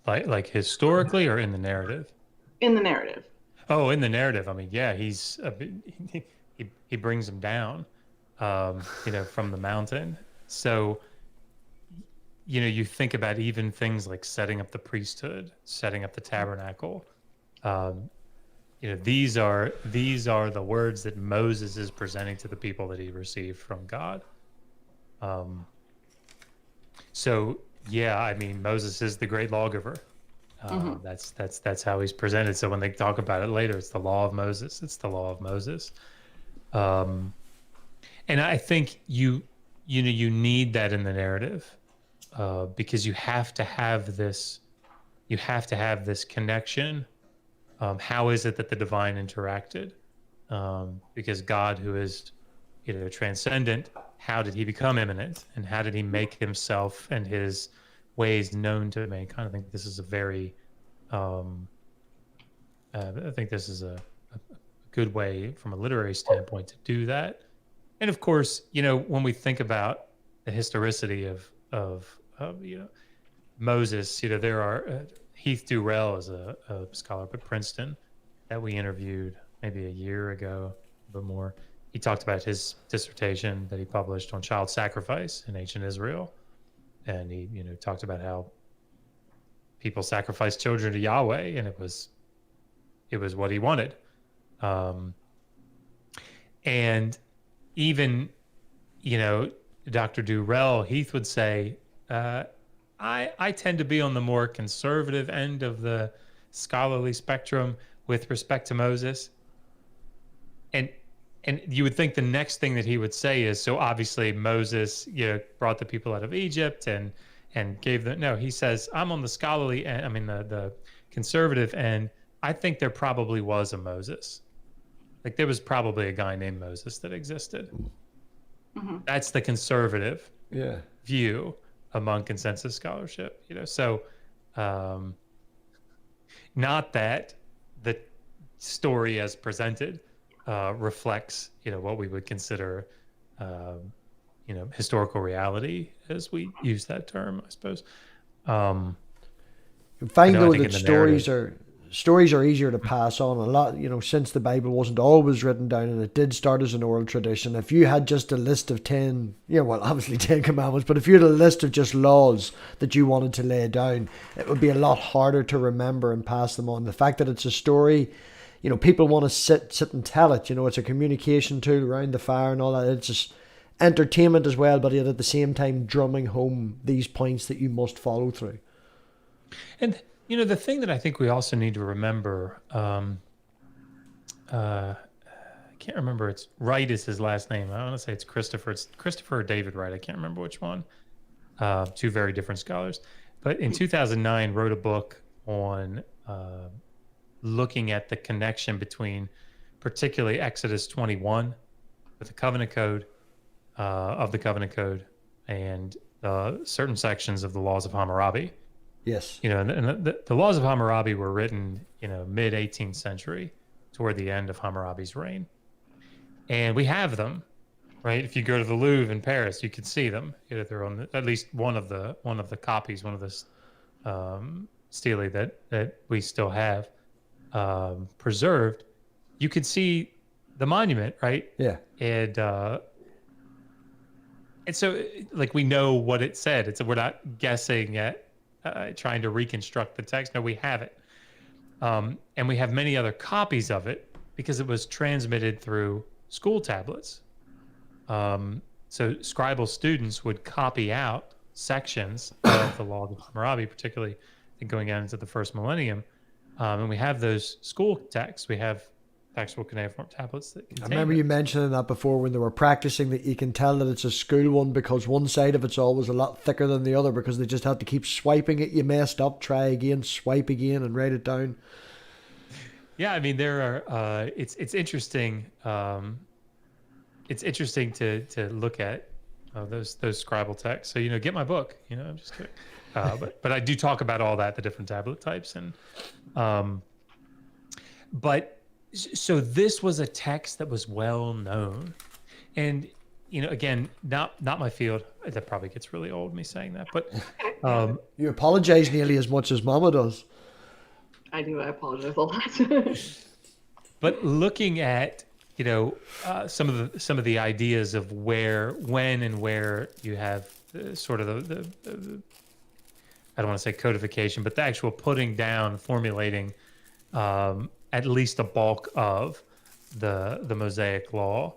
Like historically or in the narrative? In the narrative. Oh, in the narrative. I mean, yeah, he brings them down, from the mountain. So, you think about even things like setting up the priesthood, setting up the tabernacle. These are the words that Moses is presenting to the people that he received from God. So yeah, I mean, Moses is the great lawgiver. That's how he's presented. So when they talk about it later, it's the law of Moses. It's the law of Moses. And I think you need that in the narrative, because you have to have this connection. How is it that the divine interacted? Because God, who is transcendent, how did he become immanent, and how did he make himself and his ways known to mankind? I think this is a very a good way from a literary standpoint to do that. And of course, when we think about the historicity of Moses, there are Heath Durrell is a scholar up at Princeton that we interviewed maybe a year ago, but more. He talked about his dissertation that he published on child sacrifice in ancient Israel. And he, talked about how people sacrificed children to Yahweh, and it was what he wanted. And even, Dr. Durrell, Heath would say, I tend to be on the more conservative end of the scholarly spectrum with respect to Moses. And you would think the next thing that he would say is, so obviously Moses, brought the people out of Egypt and gave them. No, he says, I'm on the scholarly end, the conservative end. I think there probably was a Moses. Like there was probably a guy named Moses that existed. Mm-hmm. That's the conservative view among consensus scholarship. So not that the story as presented reflects, what we would consider, historical reality, as we use that term, I suppose. You find though that stories are easier to pass on a lot. Since the Bible wasn't always written down, and it did start as an oral tradition. If you had just a list of 10, obviously 10 commandments, but if you had a list of just laws that you wanted to lay down, it would be a lot harder to remember and pass them on. The fact that it's a story. People want to sit and tell it. It's a communication tool around the fire and all that. It's just entertainment as well, but yet at the same time drumming home these points that you must follow through. And, the thing that I think we also need to remember, I can't remember, it's Wright is his last name. I want to say it's Christopher. It's Christopher or David Wright. I can't remember which one. Two very different scholars. But in 2009, wrote a book on looking at the connection between particularly Exodus 21 with the covenant code of the covenant code and certain sections of the laws of Hammurabi. Yes. And the laws of Hammurabi were written, mid 18th century toward the end of Hammurabi's reign. And we have them, right? If you go to the Louvre in Paris, you can see them. They're on at least one of the copies, one of the stele that we still have preserved. You could see the monument, right? Yeah. And so, like, we know what it said. We're not guessing at trying to reconstruct the text. No, we have it. And we have many other copies of it because it was transmitted through school tablets. So scribal students would copy out sections of the Law of Hammurabi, particularly going out into the first millennium. And we have those school texts. We have actual cuneiform tablets that contain I remember you mentioning that before when they were practicing, that you can tell that it's a school one because one side of it's always a lot thicker than the other because they just have to keep swiping it. You messed up, try again, swipe again, and write it down. Yeah, I mean, there are. It's interesting. It's interesting to look at those scribal texts. So get my book. I'm just kidding. But I do talk about all that, the different tablet types, and but. So this was a text that was well known, and again, not my field. That probably gets really old, me saying that, but you apologize nearly as much as Momma does. I do. I apologize a lot. But looking at some of the ideas of when and where you have sort of the I don't want to say codification, but the actual putting down, formulating. At least a bulk of the Mosaic Law,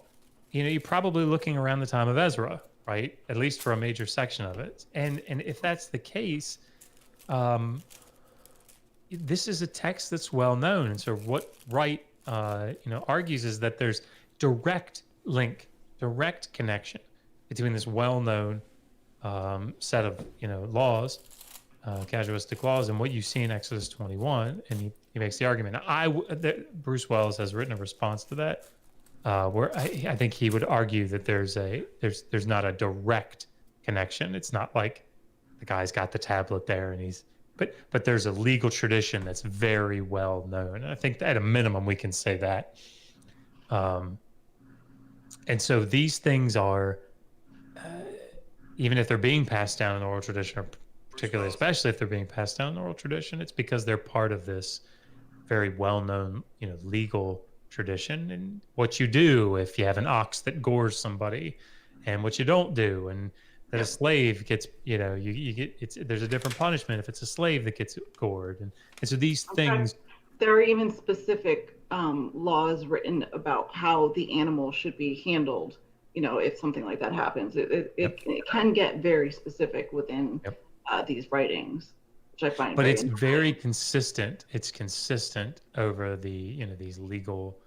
you're probably looking around the time of Ezra, right? At least for a major section of it. And if that's the case, this is a text that's well known. And so what Wright, argues is that there's direct connection between this well-known set of laws, casuistic laws, and what you see in Exodus 21, and he makes the argument. Bruce Wells has written a response to that, where I think he would argue that there's not a direct connection. It's not like the guy's got the tablet there and but there's a legal tradition that's very well known. And I think that at a minimum we can say that. And so these things are, even if they're being passed down in oral tradition, or particularly, especially if they're being passed down in oral tradition, it's because they're part of this very well-known, legal tradition, and what you do if you have an ox that gores somebody, and what you don't do, and that a slave gets, you get, there's a different punishment if it's a slave that gets gored, and so these things. There are even specific laws written about how the animal should be handled. If something like that happens, it can get very specific within these writings. Which I find but it's very consistent. It's consistent over the these legal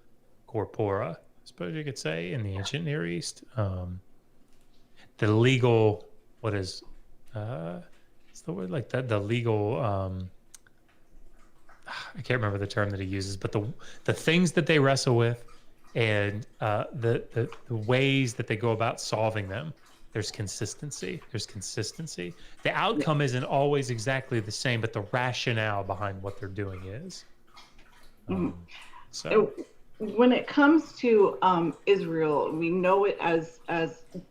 corpora, I suppose you could say, in the ancient Near East. The legal, what is what's the word, like the legal I can't remember the term that he uses, but the things that they wrestle with and the ways that they go about solving them. There's consistency. The outcome isn't always exactly the same, but the rationale behind what they're doing is. So when it comes to Israel, we know it as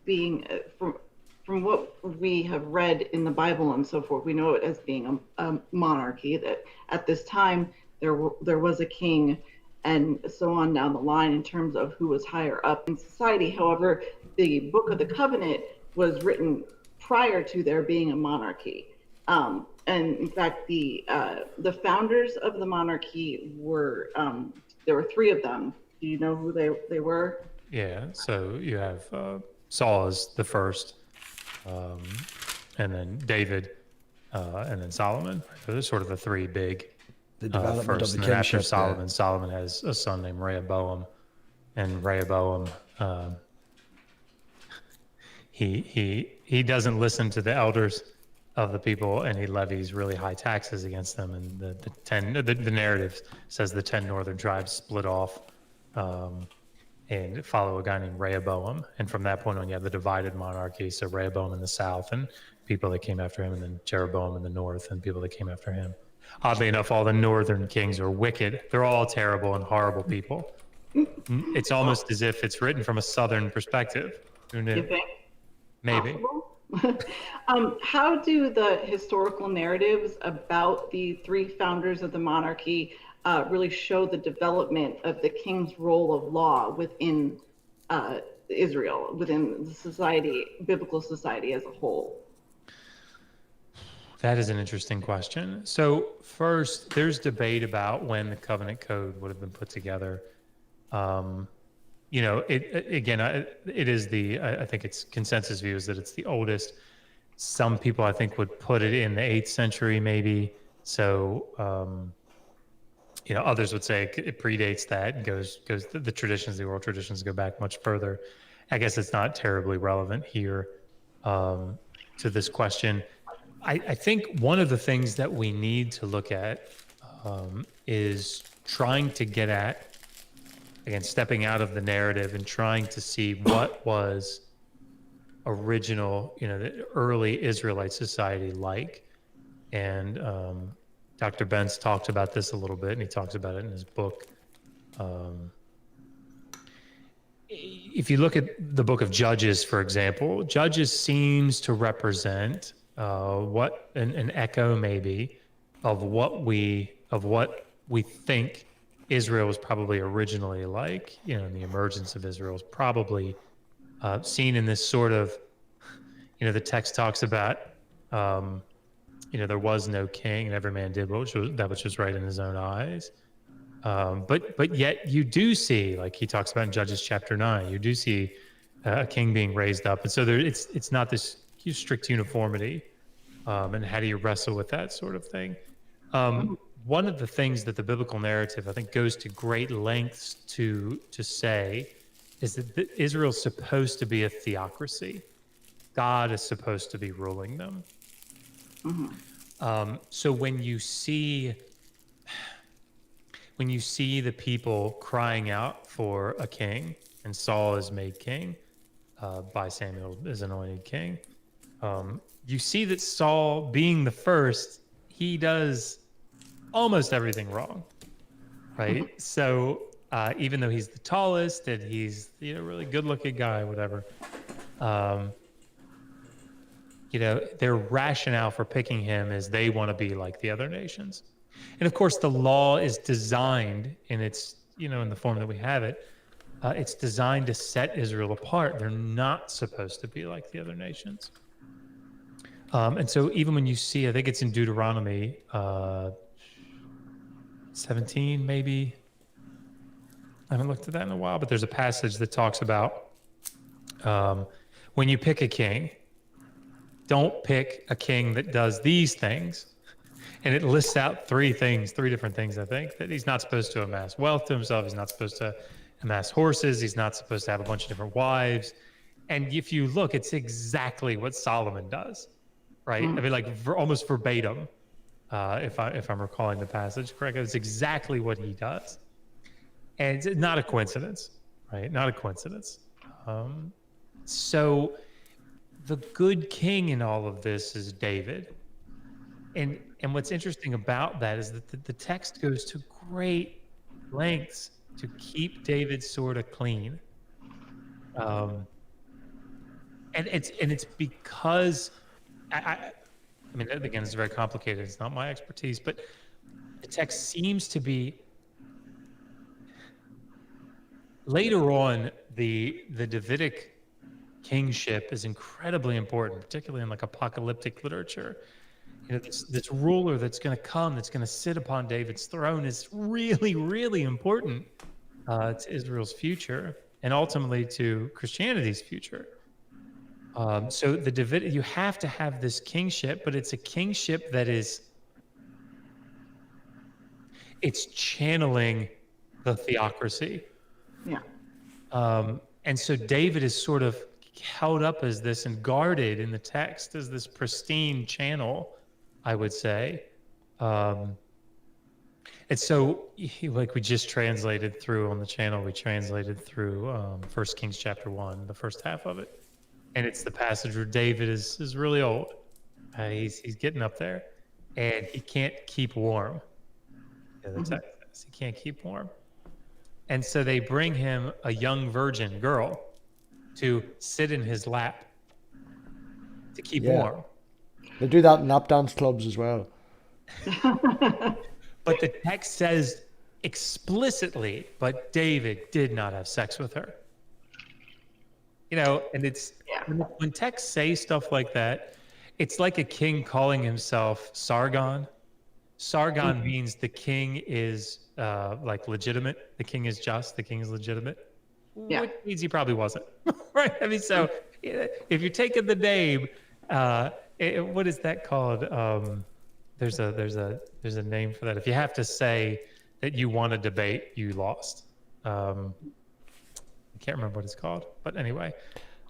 being from what we have read in the Bible and so forth. We know it as being a monarchy, that at this time there was a king, and so on down the line in terms of who was higher up in society. However, the Book of the Covenant was written prior to there being a monarchy. And in fact, the founders of the monarchy were, there were three of them. Do you know who they were? Yeah, so you have Saul as the first, and then David, and then Solomon. So there's sort of the three big first. And then after Solomon, Solomon has a son named Rehoboam, and Rehoboam, he doesn't listen to the elders of the people, and he levies really high taxes against them. And the narrative says the 10 northern tribes split off and follow a guy named Rehoboam. And from that point on, you have the divided monarchy. So Rehoboam in the south and people that came after him, and then Jeroboam in the north and people that came after him. Oddly enough, all the northern kings are wicked. They're all terrible and horrible people. It's almost as if it's written from a southern perspective. Who knew? You think? Maybe. How do the historical narratives about the three founders of the monarchy really show the development of the king's role of law within Israel, within the society, biblical society as a whole? That is an interesting question. So first, there's debate about when the covenant code would have been put together. It is I think it's consensus view is that it's the oldest. Some people, I think, would put it in the 8th century, maybe. So, others would say it predates that and goes the traditions, the oral traditions go back much further. I guess it's not terribly relevant here to this question. I think one of the things that we need to look at is trying to get at, again, stepping out of the narrative and trying to see what was original, the early Israelite society like. And Dr. Benz talked about this a little bit, and he talks about it in his book. If you look at the book of Judges, for example, Judges seems to represent what an echo maybe of what we think Israel was probably originally like. And the emergence of Israel is probably seen in this sort of, the text talks about, there was no king, and every man did that which was right in his own eyes. But yet you do see, like he talks about in Judges chapter 9, you do see a king being raised up, and so it's not this strict uniformity. And how do you wrestle with that sort of thing? One of the things that the biblical narrative, I think, goes to great lengths to say is that Israel's supposed to be a theocracy. God is supposed to be ruling them. So when you see the people crying out for a king, and Saul is made king by Samuel as anointed king, you see that Saul, being the first, he does almost everything wrong, right? So even though he's the tallest and he's really good-looking guy, whatever, their rationale for picking him is they want to be like the other nations. And of course, the law is designed in its, in the form that we have it, it's designed to set Israel apart. They're not supposed to be like the other nations. And so even when you see, I think it's in Deuteronomy 17, maybe. I haven't looked at that in a while, but there's a passage that talks about when you pick a king, don't pick a king that does these things. And it lists out three different things, I think, that he's not supposed to amass wealth to himself. He's not supposed to amass horses. He's not supposed to have a bunch of different wives. And if you look, it's exactly what Solomon does, right? I mean, like almost verbatim, if I'm recalling the passage correctly, it's exactly what he does. And it's not a coincidence, right? Not a coincidence. So the good king in all of this is David. And what's interesting about that is that the text goes to great lengths to keep David sort of clean. And it's because I mean, again, it's very complicated. It's not my expertise, but the text seems to be later on the Davidic kingship is incredibly important, particularly in like apocalyptic literature. This ruler that's going to come, that's going to sit upon David's throne is really, really important to Israel's future and ultimately to Christianity's future. So the David, you have to have this kingship, but it's a kingship that it's channeling the theocracy. Yeah. And so David is sort of held up as this and guarded in the text as this pristine channel, I would say. And And so, like we just translated through on the channel, we translated through 1 Kings chapter 1, the first half of it. And it's the passage where David is really old. He's getting up there, and he can't keep warm. Yeah, the text says he can't keep warm. And so they bring him a young virgin girl to sit in his lap to keep warm. They do that in lap dance clubs as well. But the text says explicitly, but David did not have sex with her. You know, and it's when texts say stuff like that, it's like a king calling himself Sargon. Sargon means the king is like legitimate. The king is just. The king is legitimate. Yeah. Which means he probably wasn't, right? I mean, so if you're taking the name, what is that called? There's a name for that. If you have to say that you won a debate, you lost. I can't remember what it's called, but anyway.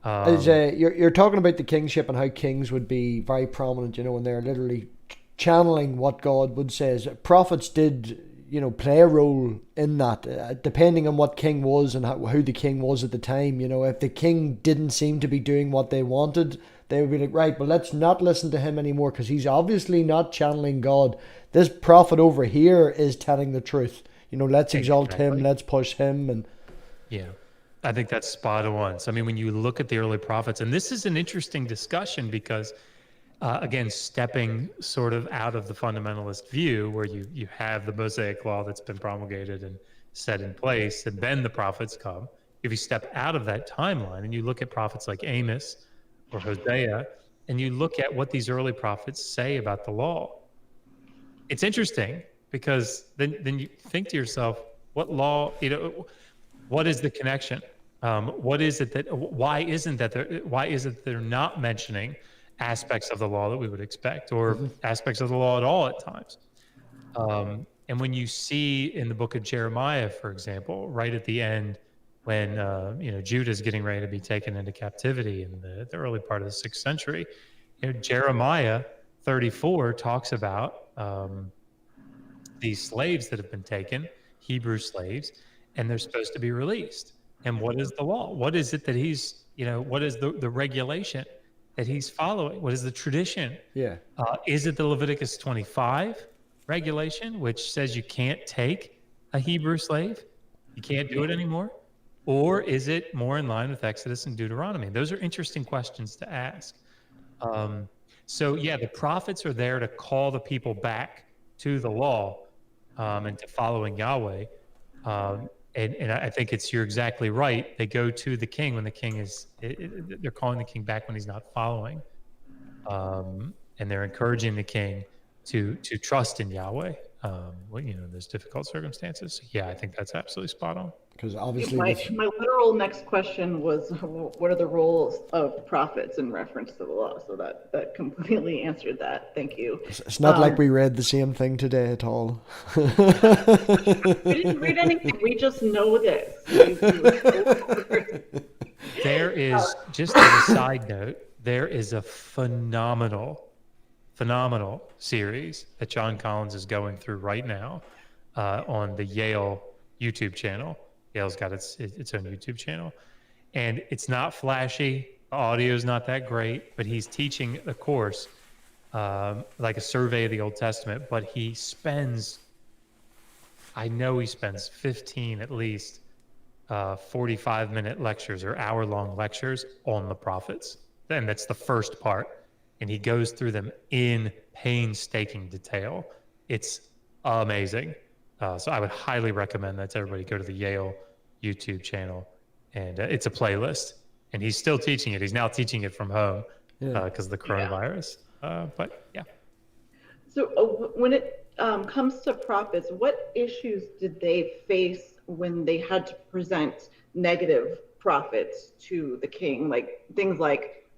You're talking about the kingship and how kings would be very prominent, you know, and they're literally channeling what God would say. Prophets did, you know, play a role in that, depending on what king was and who the king was at the time. You know, if the king didn't seem to be doing what they wanted, they would be like, right, but let's not listen to him anymore because he's obviously not channeling God. This prophet over here is telling the truth. You know, let's exalt him, let's push him. And yeah, I think that's spot on. So, I mean, when you look at the early prophets, and this is an interesting discussion because, again, stepping sort of out of the fundamentalist view where you have the Mosaic law that's been promulgated and set in place, and then the prophets come. If you step out of that timeline and you look at prophets like Amos or Hosea, and you look at what these early prophets say about the law, it's interesting because then you think to yourself, what law, you know, what is the connection? What is it that, why is it they're not mentioning aspects of the law that we would expect or aspects of the law at all at times? And when you see in the book of Jeremiah, for example, right at the end, when Judah is getting ready to be taken into captivity in the early part of the 6th century, Jeremiah 34 talks about these slaves that have been taken, Hebrew slaves, and they're supposed to be released. And what is the law? What is it that he's, what is the regulation that he's following? What is the tradition? yeah, Is it the Leviticus 25 regulation, which says you can't take a Hebrew slave? You can't do it anymore? Or is it more in line with Exodus and Deuteronomy? Those are interesting questions to ask. So yeah, the prophets are there to call the people back to the law and to following Yahweh. And I think you're exactly right. They go to the king when the king they're calling the king back when he's not following. And they're encouraging the king to trust in Yahweh when there's difficult circumstances. So yeah, I think that's absolutely spot on. Because obviously my literal next question was, what are the roles of prophets in reference to the law? So that completely answered that. Thank you. It's not like we read the same thing today at all. We didn't read anything. We just know this. There is, just as a side note, there is a phenomenal series that John Collins is going through right now on the Yale YouTube channel. Yale's got its own YouTube channel, and it's not flashy. The audio is not that great, but he's teaching a course like a survey of the Old Testament. But I know he spends 15 at least 45-minute lectures or hour-long lectures on the prophets. And that's the first part, and he goes through them in painstaking detail. It's amazing. So I would highly recommend that to everybody. Go to the Yale YouTube channel, and it's a playlist. And he's still teaching it. He's now teaching it from home because of the coronavirus. But yeah. So when it comes to prophets, what issues did they face when they had to present negative prophets to the king? Like things like,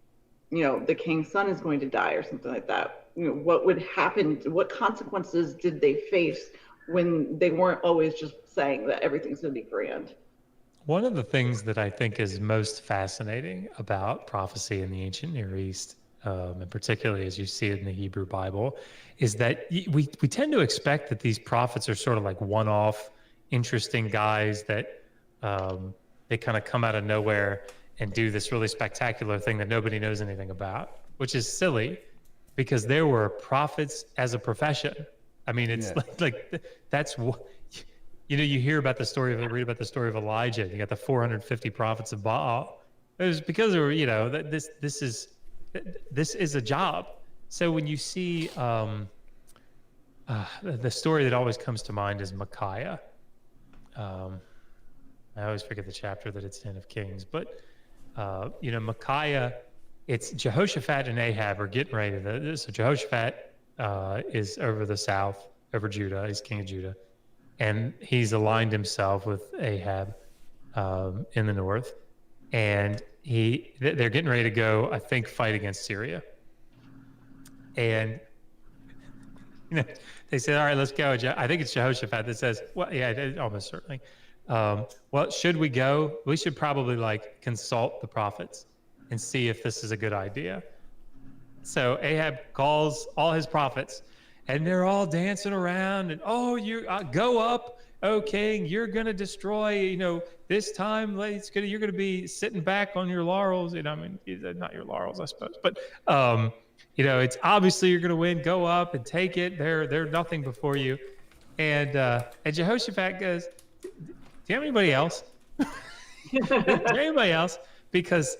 the king's son is going to die or something like that. What would happen? What consequences did they face when they weren't always just saying that everything's going to be grand? One of the things that I think is most fascinating about prophecy in the ancient Near East and particularly as you see it in the Hebrew Bible, is that we tend to expect that these prophets are sort of like one-off, interesting guys that they kind of come out of nowhere and do this really spectacular thing that nobody knows anything about, which is silly because there were prophets as a profession. I mean, it's like that's what, you hear about the story of, read about the story of Elijah. You got the 450 prophets of Baal. It was because they were, that this is a job. So when you see the story that always comes to mind is Micaiah. I always forget the chapter that it's in of Kings, but Micaiah, it's Jehoshaphat and Ahab are getting ready to. So Jehoshaphat is over the south, over Judah. He's king of Judah, and he's aligned himself with Ahab in the north, and they're getting ready to go, I think, fight against Syria. And they said, all right, let's go. I think it's Jehoshaphat that says, well, yeah, almost certainly. Well, should we go? We should probably consult the prophets and see if this is a good idea. So Ahab calls all his prophets, and they're all dancing around, and you go up, oh king, you're gonna destroy. This time you're gonna be sitting back on your laurels. I mean, not your laurels, I suppose, but it's obviously you're gonna win. Go up and take it. They're nothing before you. And Jehoshaphat goes, do you have anybody else? Do you have anybody else? Because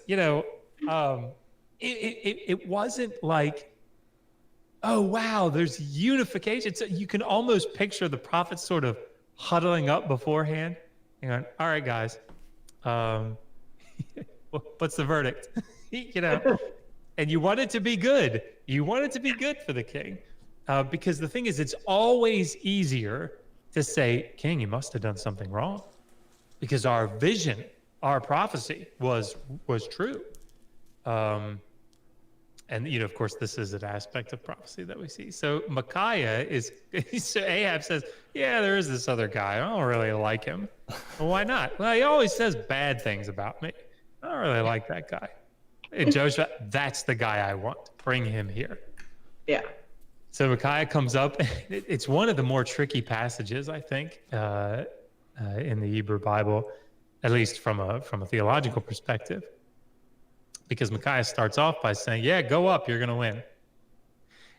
it wasn't like, oh wow, there's unification. So you can almost picture the prophets sort of huddling up beforehand and going, all right, guys, what's the verdict? And you want it to be good. You want it to be good for the king, because the thing is, it's always easier to say, king, you must have done something wrong, because our vision, our prophecy was true. And of course, this is an aspect of prophecy that we see. So Micaiah so Ahab says, yeah, there is this other guy. I don't really like him. Well, why not? Well, he always says bad things about me. I don't really like that guy. And Joshua, that's the guy I want. Bring him here. Yeah. So Micaiah comes up. It's one of the more tricky passages, I think, in the Hebrew Bible, at least from a theological perspective. Because Micaiah starts off by saying, yeah, go up, you're going to win.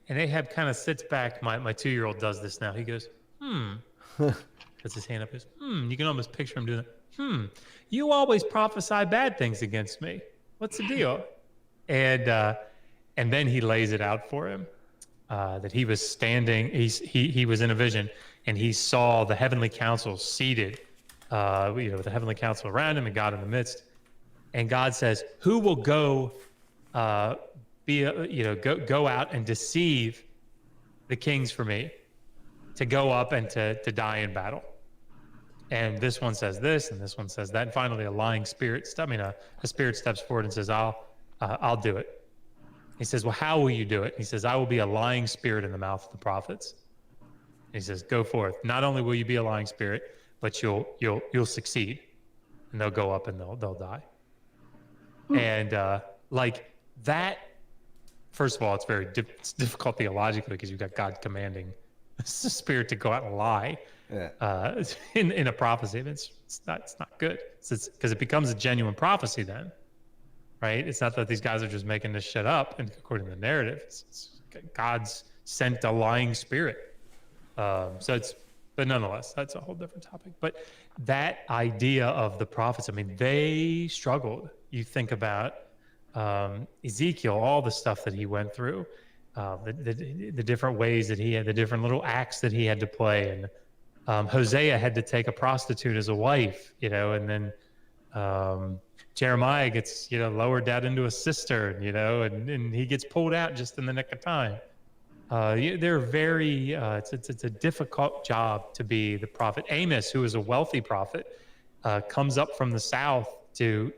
And Ahab kind of sits back. My 2-year-old does this now. He goes, puts his hand up. He goes, you can almost picture him doing that. You always prophesy bad things against me. What's the deal? And then he lays it out for him, that he was standing, he was in a vision, and he saw the heavenly council seated, with the heavenly council around him and God in the midst. And God says, who will go out and deceive the kings for me, to go up and to die in battle? And this one says this, and this one says that. And finally, a spirit steps forward and says, I'll do it. He says, well, how will you do it? He says, I will be a lying spirit in the mouth of the prophets. And he says, go forth. Not only will you be a lying spirit, but you'll succeed, and they'll go up and they'll die. And that, first of all, it's very it's difficult theologically, because you've got God commanding the spirit to go out and lie in a prophecy. It's not good, because it becomes a genuine prophecy then, right? It's not that these guys are just making this shit up, and according to the narrative, it's God's sent a lying spirit. But nonetheless, that's a whole different topic. But that idea of the prophets, I mean, they struggled. You think about Ezekiel, all the stuff that he went through, the different ways that he had, the different little acts that he had to play. And Hosea had to take a prostitute as a wife, and then Jeremiah gets, lowered down into a cistern, and he gets pulled out just in the nick of time. They're very, it's a difficult job to be the prophet. Amos, who is a wealthy prophet, comes up from the south to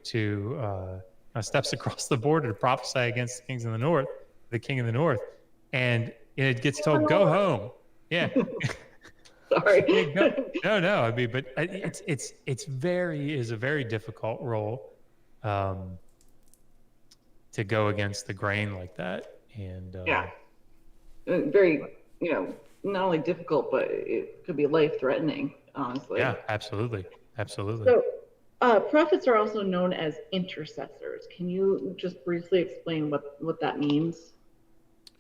steps across the border to prophesy against the king of the north, and it gets told, go home. Yeah. Sorry. No. I mean, but it's a very difficult role to go against the grain like that. And very, not only difficult, but it could be life-threatening, honestly. yeah, absolutely. So, prophets are also known as intercessors. Can you just briefly explain what that means?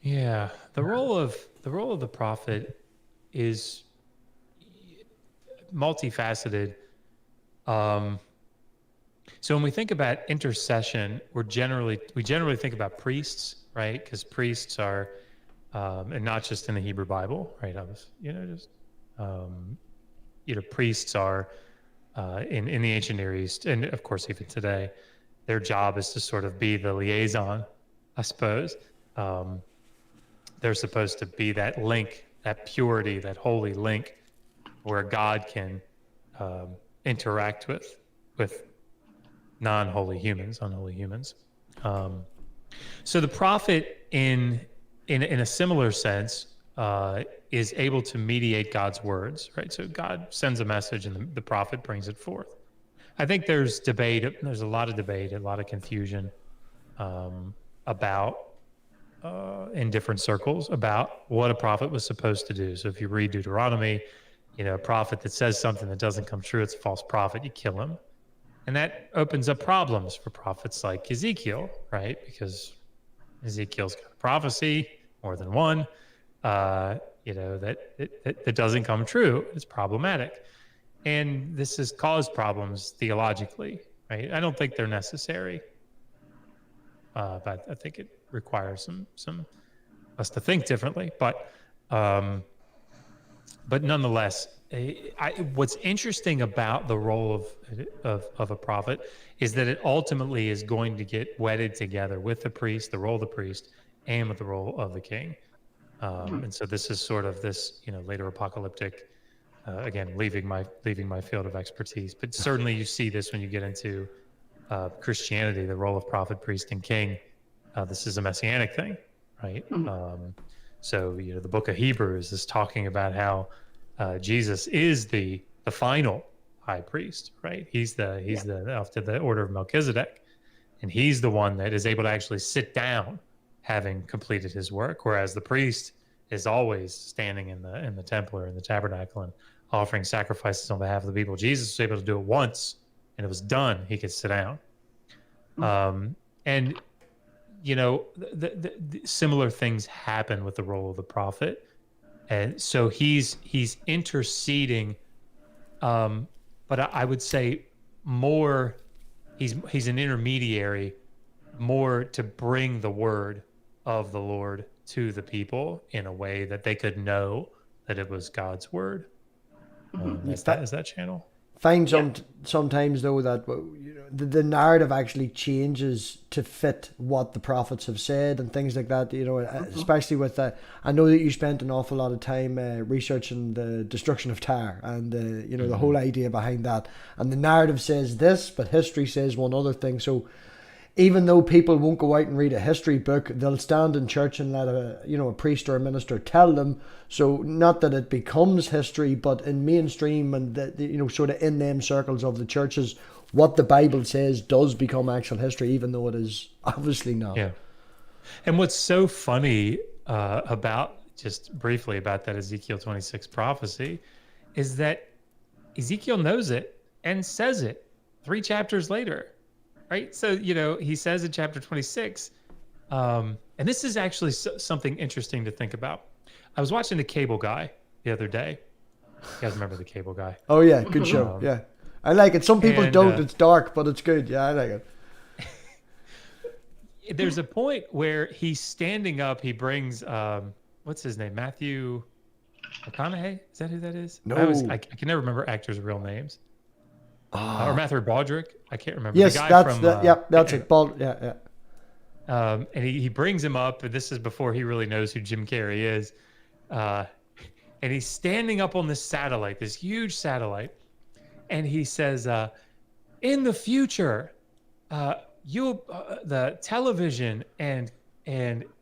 Yeah, the role of the prophet is multifaceted. So when we think about intercession, we generally think about priests, right? Because priests are, and not just in the Hebrew Bible, right? Priests are in the ancient Near East, and of course even today, their job is to sort of be the liaison, I suppose. They're supposed to be that link, that purity, that holy link, where God can interact with unholy humans. So the prophet, in a similar sense, is able to mediate God's words, right? So God sends a message, and the prophet brings it forth. I think there's debate. There's a lot of debate, a lot of confusion about in different circles about what a prophet was supposed to do. So if you read Deuteronomy, a prophet that says something that doesn't come true, it's a false prophet. You kill him. And that opens up problems for prophets like Ezekiel, right? Because Ezekiel's got a prophecy, more than one, that doesn't come true. It's problematic. And this has caused problems theologically, right? I don't think they're necessary, but I think it requires some us to think differently. But nonetheless, what's interesting about the role of a prophet is that it ultimately is going to get wedded together with the priest, the role of the priest, and with the role of the king. And so this is sort of this, later apocalyptic. Again, leaving my field of expertise, but certainly you see this when you get into Christianity, the role of prophet, priest, and king. This is a messianic thing, right? So the book of Hebrews is talking about how Jesus is the final high priest, right? He's the after the order of Melchizedek, and he's the one that is able to actually sit down, having completed his work, whereas the priest is always standing in the temple or in the tabernacle and offering sacrifices on behalf of the people. Jesus was able to do it once, and it was done. He could sit down. And the similar things happen with the role of the prophet, and so he's interceding. But I would say more, he's an intermediary, more to bring the word of the Lord to the people in a way that they could know that it was God's word. Is that channel? Find sometimes though that the narrative actually changes to fit what the prophets have said and things like that. Especially with that. I know that you spent an awful lot of time researching the destruction of Tyre and the whole idea behind that. And the narrative says this, but history says one other thing. So even though people won't go out and read a history book, they'll stand in church and let a priest or a minister tell them. So not that it becomes history, but in mainstream and sort of in them circles of the churches, what the Bible says does become actual history, even though it is obviously not. Yeah. And what's so funny just briefly about that Ezekiel 26 prophecy is that Ezekiel knows it and says it 3 chapters later. Right. So, he says in chapter 26, and this is actually something interesting to think about. I was watching The Cable Guy the other day. You guys remember The Cable Guy? Oh, yeah. Good show. Yeah. I like it. Some people don't. It's dark, but it's good. Yeah, I like it. There's a point where he's standing up. He brings, what's his name? Matthew McConaughey? Is that who that is? No. I can never remember actors' real names. Or Matthew Broderick, I can't remember. Yes, the guy that's from, that's it. Yeah. And he brings him up, and this is before he really knows who Jim Carrey is. And he's standing up on this satellite, this huge satellite, and he says, "In the future, the television and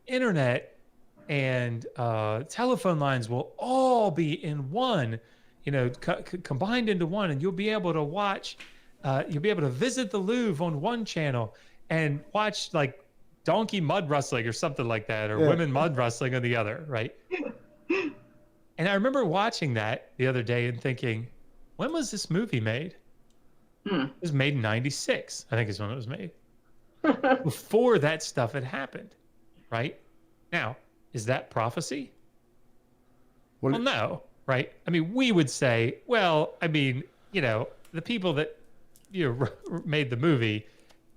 internet and telephone lines will all be in one." Combined into one, and you'll be able to watch, you'll be able to visit the Louvre on one channel and watch like donkey mud wrestling or something like that, or Yeah. women mud wrestling on the other, right? And I remember watching that the other day and thinking, when was this movie made? It was made in 96, I think is when it was made. Before that stuff had happened, right? Now, is that prophecy? Well, no, right? I mean, we would say, well, I mean, you know, the people that made the movie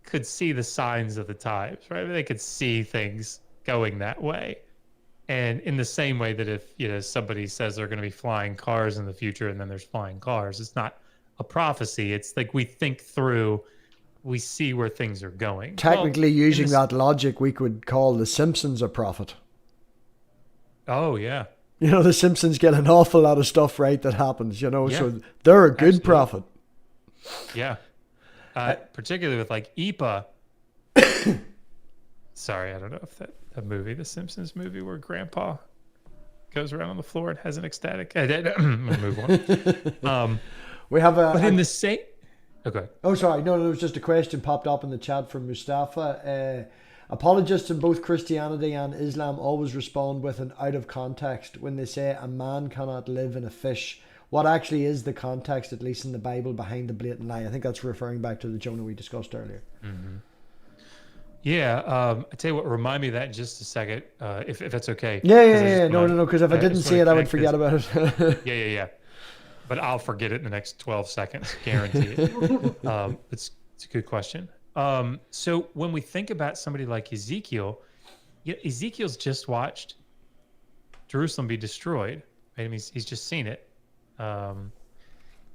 could see the signs of the times, right? They could see things going that way. And in the same way that if, you know, somebody says they're going to be flying cars in the future and then there's flying cars, it's not a prophecy. It's like we think through, we see where things are going. Technically, using that logic, we could call The Simpsons a prophet. Oh, yeah. You know, The Simpsons get an awful lot of stuff right that happens, you know, Yeah. so they're a good prophet. Yeah. Particularly with like IPA. Sorry, I don't know if that movie, the Simpsons movie where Grandpa goes around on the floor and has an ecstatic. Move on. We have a. But in the same. Okay. Oh, sorry. No, it was just a question popped up in the chat from Mustafa. Apologists in both Christianity and Islam always respond with an out of context when they say a man cannot live in a fish. What actually is the context, at least in the Bible, behind the blatant lie? I think that's referring back to the Jonah we discussed earlier. Mm-hmm. Yeah, I tell you what, remind me of that in just a second, if that's okay. Yeah. No, because if I didn't see it, I would forget about it. Yeah. But I'll forget it in the next 12 seconds, guarantee it. It's a good question. So when we think about somebody like Ezekiel, Ezekiel's just watched Jerusalem be destroyed. Right? I mean, he's just seen it.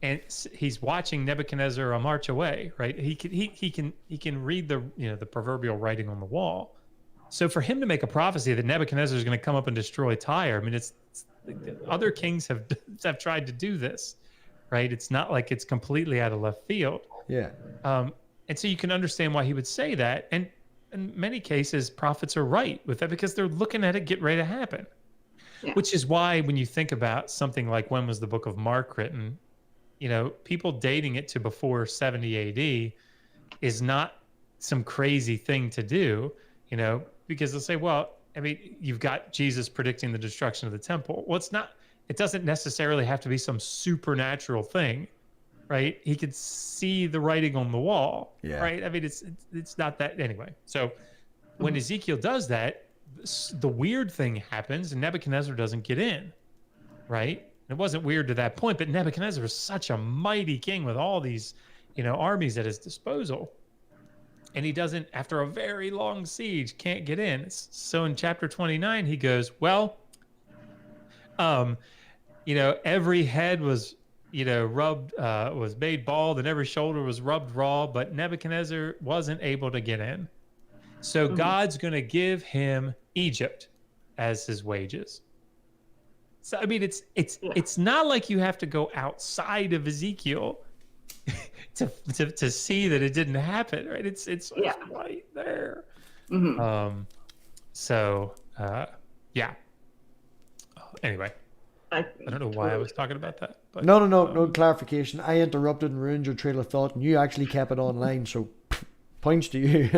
And he's watching Nebuchadnezzar march away, right? He can read the proverbial writing on the wall. So for him to make a prophecy that Nebuchadnezzar is going to come up and destroy Tyre, I mean, it's other kings have tried to do this, right? It's not like it's completely out of left field. Yeah. And so you can understand why he would say that. And in many cases, prophets are right with that because they're looking at it get ready to happen. Yeah. Which is why when you think about something like when was the book of Mark written, you know, people dating it to before 70 AD is not some crazy thing to do, you know, because they'll say, well, I mean, you've got Jesus predicting the destruction of the temple. Well, it doesn't necessarily have to be some supernatural thing, right? He could see the writing on the wall, right? I mean, it's not that anyway. So when Ezekiel does that, the weird thing happens and Nebuchadnezzar doesn't get in, right? It wasn't weird to that point, but Nebuchadnezzar was such a mighty king with all these, you know, armies at his disposal. And he doesn't, after a very long siege, can't get in. So in chapter 29, he goes, well, you know, every head was, you know, rubbed, was made bald and every shoulder was rubbed raw, but Nebuchadnezzar wasn't able to get in. So God's going to give him Egypt as his wages. So, I mean, it's not like you have to go outside of Ezekiel to see that it didn't happen, right? It's right there. Yeah. Anyway, I don't know why I was talking about that. But, no clarification. I interrupted and ruined your trail of thought, and you actually kept it online, so points to you.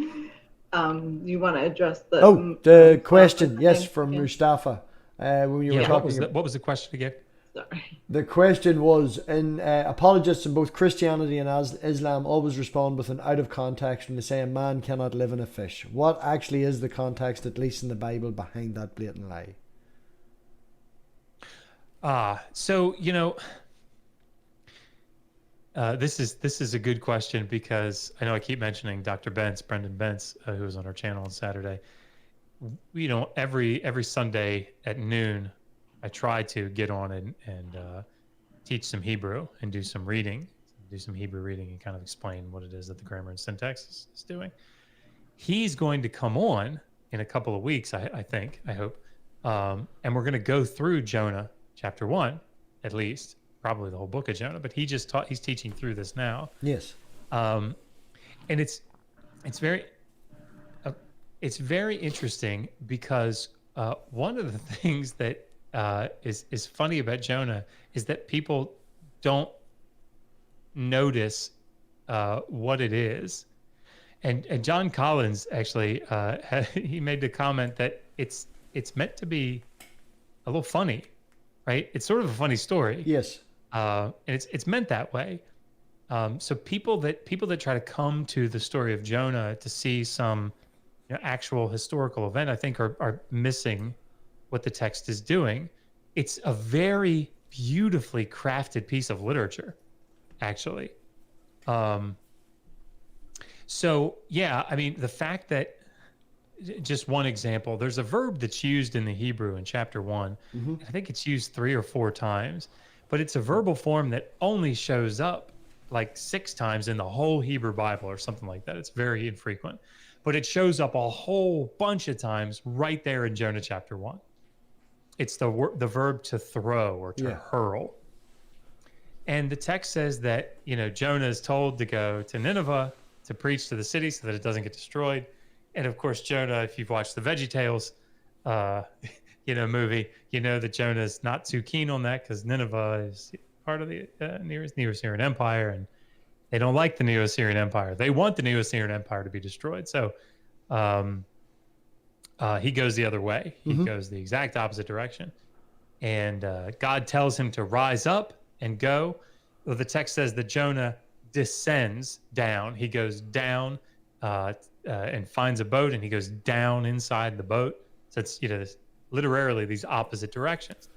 You want to address the question? Yes, from Mustafa. When you were talking. What was the question again? Sorry. The question was, apologists in both Christianity and Islam always respond with an out of context when they say a man cannot live in a fish. What actually is the context, at least in the Bible, behind that blatant lie? So, you know, this is a good question because I know I keep mentioning Dr. Brendan Bentz, who was on our channel on Saturday. You know, every Sunday at noon, I try to get on and teach some Hebrew and do some Hebrew reading and kind of explain what it is that the grammar and syntax is doing. He's going to come on in a couple of weeks, I hope. And we're going to go through Jonah chapter 1, at least, probably the whole book of Jonah, but he's teaching through this now. Yes. And it's very interesting because one of the things that is funny about Jonah is that people don't notice what it is. And John Collins actually he made the comment that it's meant to be a little funny, right? It's sort of a funny story. Yes. And it's meant that way. So people that try to come to the story of Jonah to see some actual historical event, I think are missing what the text is doing. It's a very beautifully crafted piece of literature, actually. So yeah, I mean, the fact that, just one example, there's a verb that's used in the Hebrew in chapter 1. I think it's used 3 or 4 times, but it's a verbal form that only shows up like 6 times in the whole Hebrew Bible or something like that. It's very infrequent, but it shows up a whole bunch of times right there in Jonah chapter 1. It's the verb to throw or to hurl. And the text says that, Jonah is told to go to Nineveh to preach to the city so that it doesn't get destroyed. And of course, Jonah, if you've watched the VeggieTales, movie, that Jonah's not too keen on that because Nineveh is part of the Neo-Assyrian Empire, and they don't like the Neo-Assyrian Empire. They want the Neo-Assyrian Empire to be destroyed. So he goes the other way. He goes the exact opposite direction. And God tells him to rise up and go. Well, the text says that Jonah descends down. He goes down and finds a boat, and he goes down inside the boat. So it's, literally these opposite directions.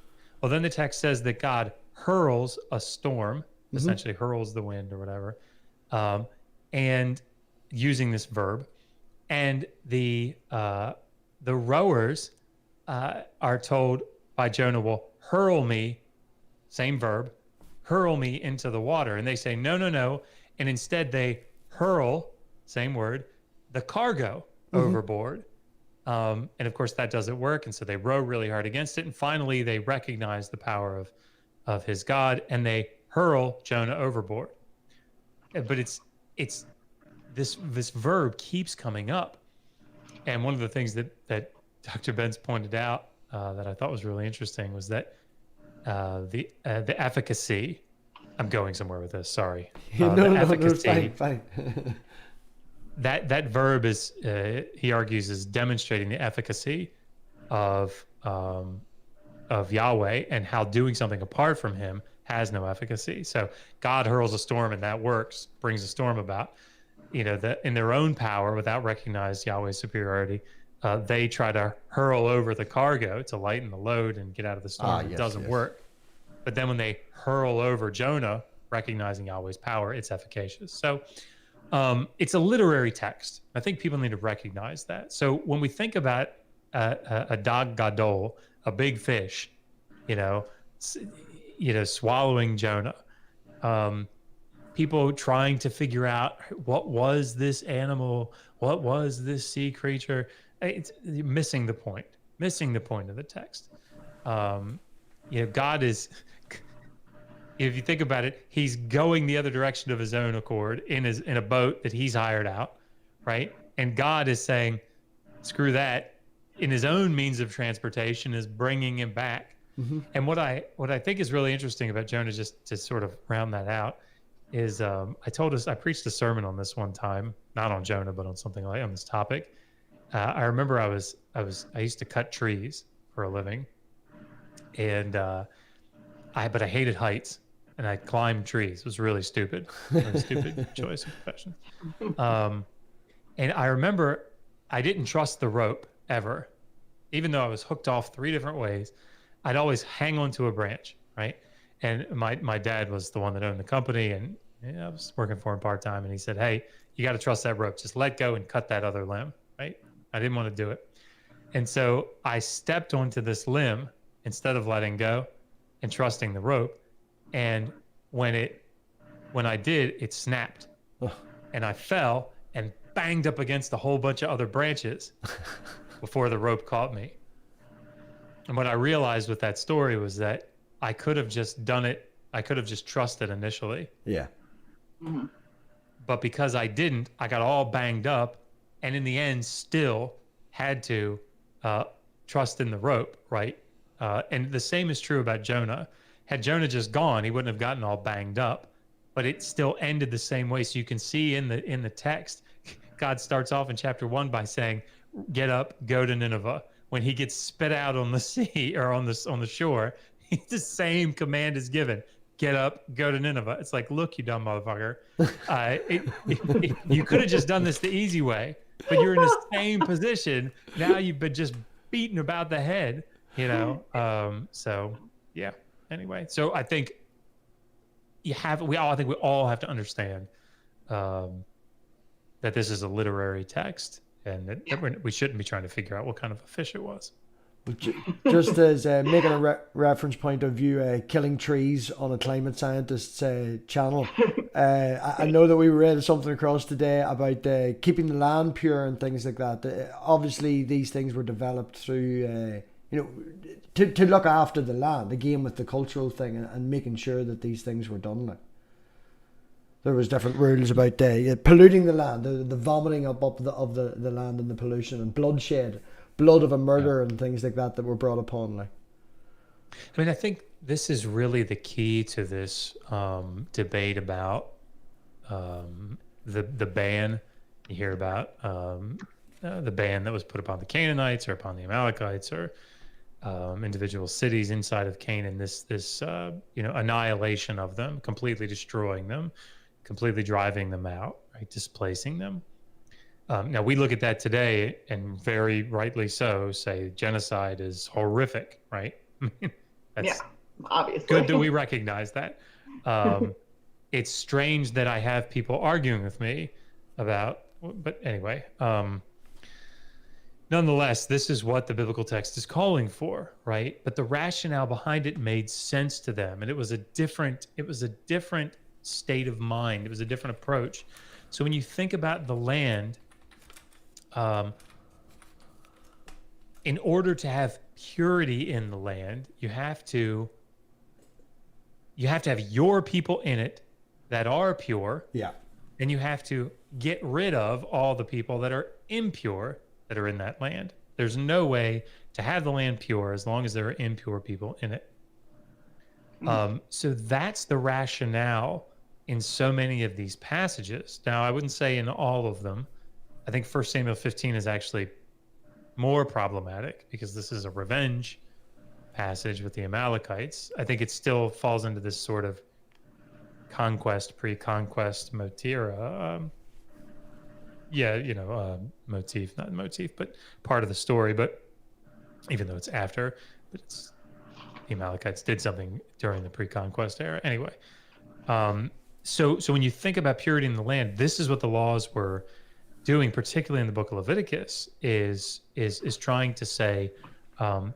Well, then the text says that God hurls a storm, essentially hurls the wind or whatever, and using this verb. And the rowers are told by Jonah, well, hurl me, same verb, hurl me into the water. And they say, no, no, no. And instead they hurl, same word, the cargo overboard. And of course that doesn't work. And so they row really hard against it. And finally they recognize the power of his God, and they hurl Jonah overboard. But it's this verb keeps coming up. And one of the things that Dr. Benz pointed out that I thought was really interesting was that the efficacy. I'm going somewhere with this. Sorry. No, fine. that verb is, he argues, is demonstrating the efficacy of Yahweh, and how doing something apart from him has no efficacy. So God hurls a storm, and that works, brings a storm about. That in their own power, without recognizing Yahweh's superiority, they try to hurl over the cargo to lighten the load and get out of the storm. It doesn't work. But then when they hurl over Jonah, recognizing Yahweh's power, it's efficacious. So it's a literary text. I think people need to recognize that. So when we think about a dag gadol, a big fish, swallowing Jonah, people trying to figure out what was this animal, what was this sea creature, it's missing the point of the text. God is, if you think about it, he's going the other direction of his own accord in a boat that he's hired out, right? And God is saying, screw that, in his own means of transportation, is bringing him back. And what I think is really interesting about Jonah, just to sort of round that out, is I preached a sermon on this one time, not on Jonah, but on something like on this topic. I remember I used to cut trees for a living, and but I hated heights, and I climbed trees. It was really stupid, really stupid choice of profession. And I remember I didn't trust the rope ever, even though I was hooked off 3 different ways. I'd always hang onto a branch, right? And my dad was the one that owned the company, and I was working for him part-time, and he said, hey, you got to trust that rope. Just let go and cut that other limb, right? I didn't want to do it. And so I stepped onto this limb instead of letting go and trusting the rope. And when I did, it snapped. And I fell and banged up against a whole bunch of other branches before the rope caught me. And what I realized with that story was that I could have just done it. I could have just trusted initially. Yeah. But because I didn't, I got all banged up, and in the end still had to trust in the rope, right? And the same is true about Jonah. Had Jonah just gone, he wouldn't have gotten all banged up, but it still ended the same way. So you can see in the text, God starts off in chapter 1 by saying, "Get up, go to Nineveh." When he gets spit out on the sea or on the shore, the same command is given: "Get up, go to Nineveh." It's like, look, you dumb motherfucker. You could have just done this the easy way, but you're in the same position now. You've been just beaten about the head, you know. So yeah. Anyway, so I think we all have to understand that this is a literary text, and that we shouldn't be trying to figure out what kind of a fish it was. Just as making a reference point of view, killing trees on a climate scientist's channel. I know that we read something across today about keeping the land pure and things like that. Obviously, these things were developed through, to look after the land, again with the cultural thing and making sure that these things were done. Like, there was different rules about polluting the land, the vomiting up of the land and the pollution and bloodshed. Blood of a murder and things like that were brought upon. Like, I mean, I think this is really the key to this debate about the ban. You hear about the ban that was put upon the Canaanites or upon the Amalekites or individual cities inside of Canaan. This annihilation of them, completely destroying them, completely driving them out, right, displacing them. Now, we look at that today and very rightly so say genocide is horrific, right? That's obviously good that we recognize that. It's strange that I have people arguing with me about, but anyway, nonetheless, this is what the biblical text is calling for, right? But the rationale behind it made sense to them, and it was a different state of mind. It was a different approach. So when you think about the land, in order to have purity in the land, you have to have your people in it that are pure. Yeah. And you have to get rid of all the people that are impure that are in that land. There's no way to have the land pure as long as there are impure people in it. So that's the rationale in so many of these passages. Now, I wouldn't say in all of them. I think 1 Samuel 15 is actually more problematic because this is a revenge passage with the Amalekites. I think it still falls into this sort of conquest, pre-conquest motif. Motif, not motif, but part of the story. But even though it's after, but it's the Amalekites did something during the pre-conquest era. Anyway, so when you think about purity in the land, this is what the laws were doing, particularly in the book of Leviticus, is trying to say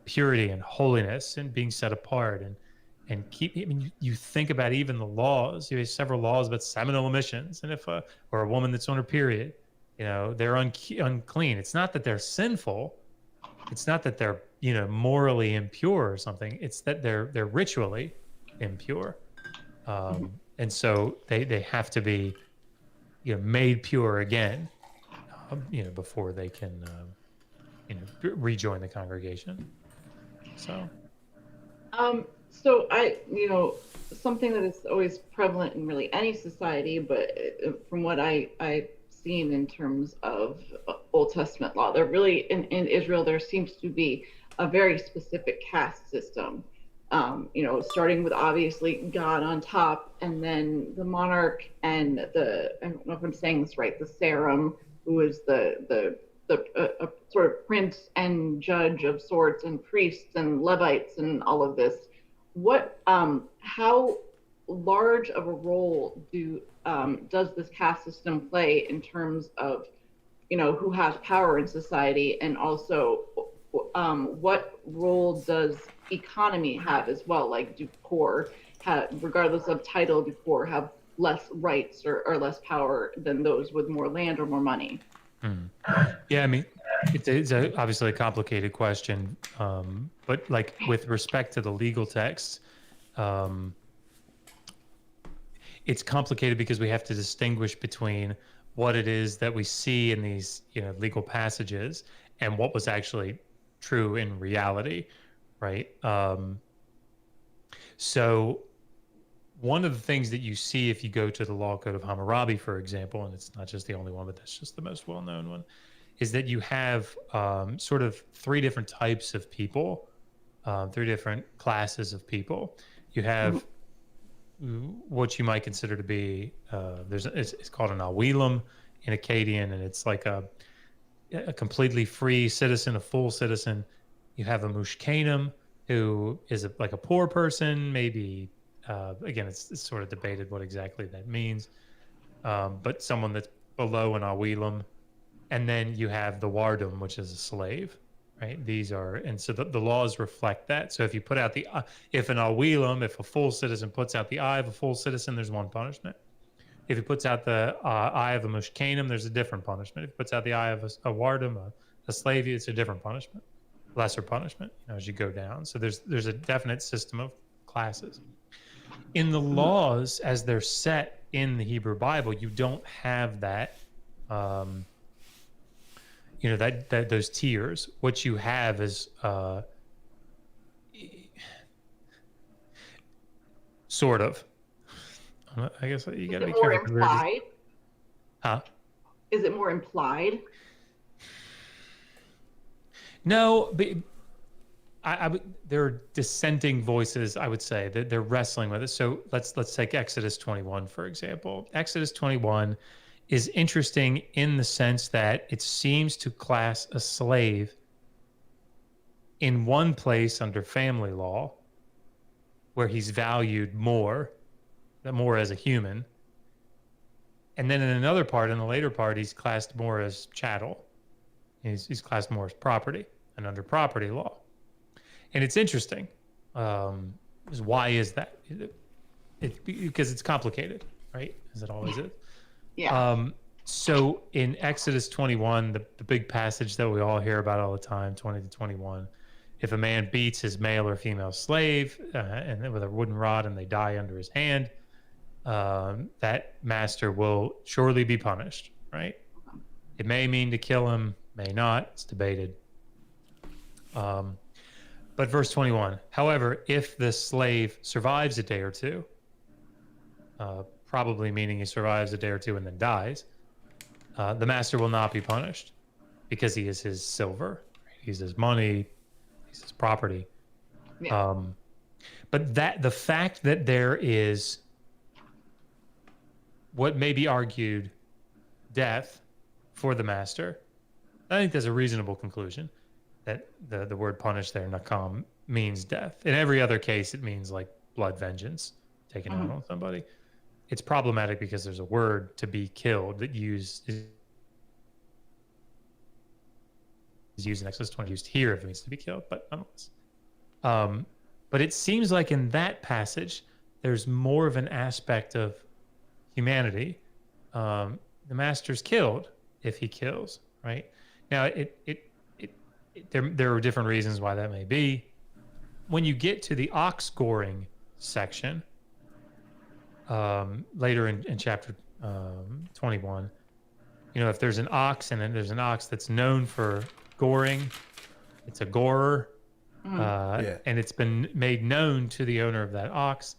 purity and holiness and being set apart and keep. I mean, you think about even the laws. You have several laws about seminal emissions, and if or a woman that's on her period, they're unclean. It's not that they're sinful. It's not that they're morally impure or something. It's that they're ritually impure, and so they have to be made pure again. Before they can, rejoin the congregation. So something that is always prevalent in really any society, but from what I've seen in terms of Old Testament law, there really, in Israel, there seems to be a very specific caste system. Starting with obviously God on top, and then the monarch and I don't know if I'm saying this right, the Saram, who is the sort of prince and judge of sorts, and priests and Levites and all of this. How large of a role does this caste system play in terms of, who has power in society, and also what role does economy have as well? Like, do poor regardless of title, do poor have less rights or less power than those with more land or more money? Yeah, I mean, it's obviously a complicated question, but like with respect to the legal text, it's complicated because we have to distinguish between what it is that we see in these legal passages and what was actually true in reality, right? So one of the things that you see if you go to the Law Code of Hammurabi, for example, and it's not just the only one, but that's just the most well-known one, is that you have sort of three different types of people, three different classes of people. You have what you might consider to be it's called an awilum in Akkadian, and it's like a completely free citizen, a full citizen. You have a mushkanim, who is like a poor person, maybe. Again, it's sort of debated what exactly that means, but someone that's below an awilum. And then you have the wardum, which is a slave, right? These are, and so the laws reflect that. So if you put out if an awilum, if a full citizen puts out the eye of a full citizen, there's one punishment. If he puts out the eye of a mushkanim, there's a different punishment. If he puts out the eye of a wardum, a slave, it's a different punishment, lesser punishment, as you go down. So there's a definite system of classes. In the laws, as they're set in the Hebrew Bible, you don't have that, that those tiers. What you have is sort of. I guess you got to be careful. More implied? Huh? Is it more implied? No, but there are dissenting voices, I would say, that they're wrestling with it. So let's take Exodus 21, for example. Exodus 21 is interesting in the sense that it seems to class a slave in one place under family law, where he's valued more as a human. And then in another part, in the later part, he's classed more as chattel. He's classed more as property and under property law. And it's interesting. Why is that? Because it's complicated, right? As it always is. Yeah. So in Exodus 21, the big passage that we all hear about all the time, 20 to 21, if a man beats his male or female slave and with a wooden rod and they die under his hand, that master will surely be punished, right? It may mean to kill him, may not. It's debated. But verse 21, however, if the slave survives a day or two, probably meaning he survives a day or two and then dies, the master will not be punished because he is his silver. He's his money. He's his property. Yeah. But the fact that there is what may be argued death for the master, I think there's a reasonable conclusion that the word punish there, nakam, means death. In every other case, it means like blood vengeance, taken out on somebody. It's problematic because there's a word to be killed that is used in Exodus 20, used here if it means to be killed, but nonetheless. But it seems like in that passage, there's more of an aspect of humanity. The master's killed if he kills, right? Now, there are different reasons why that may be. When you get to the ox goring section, later in chapter 21, if there's an ox and then there's an ox that's known for goring, it's a gorer, and it's been made known to the owner of that ox,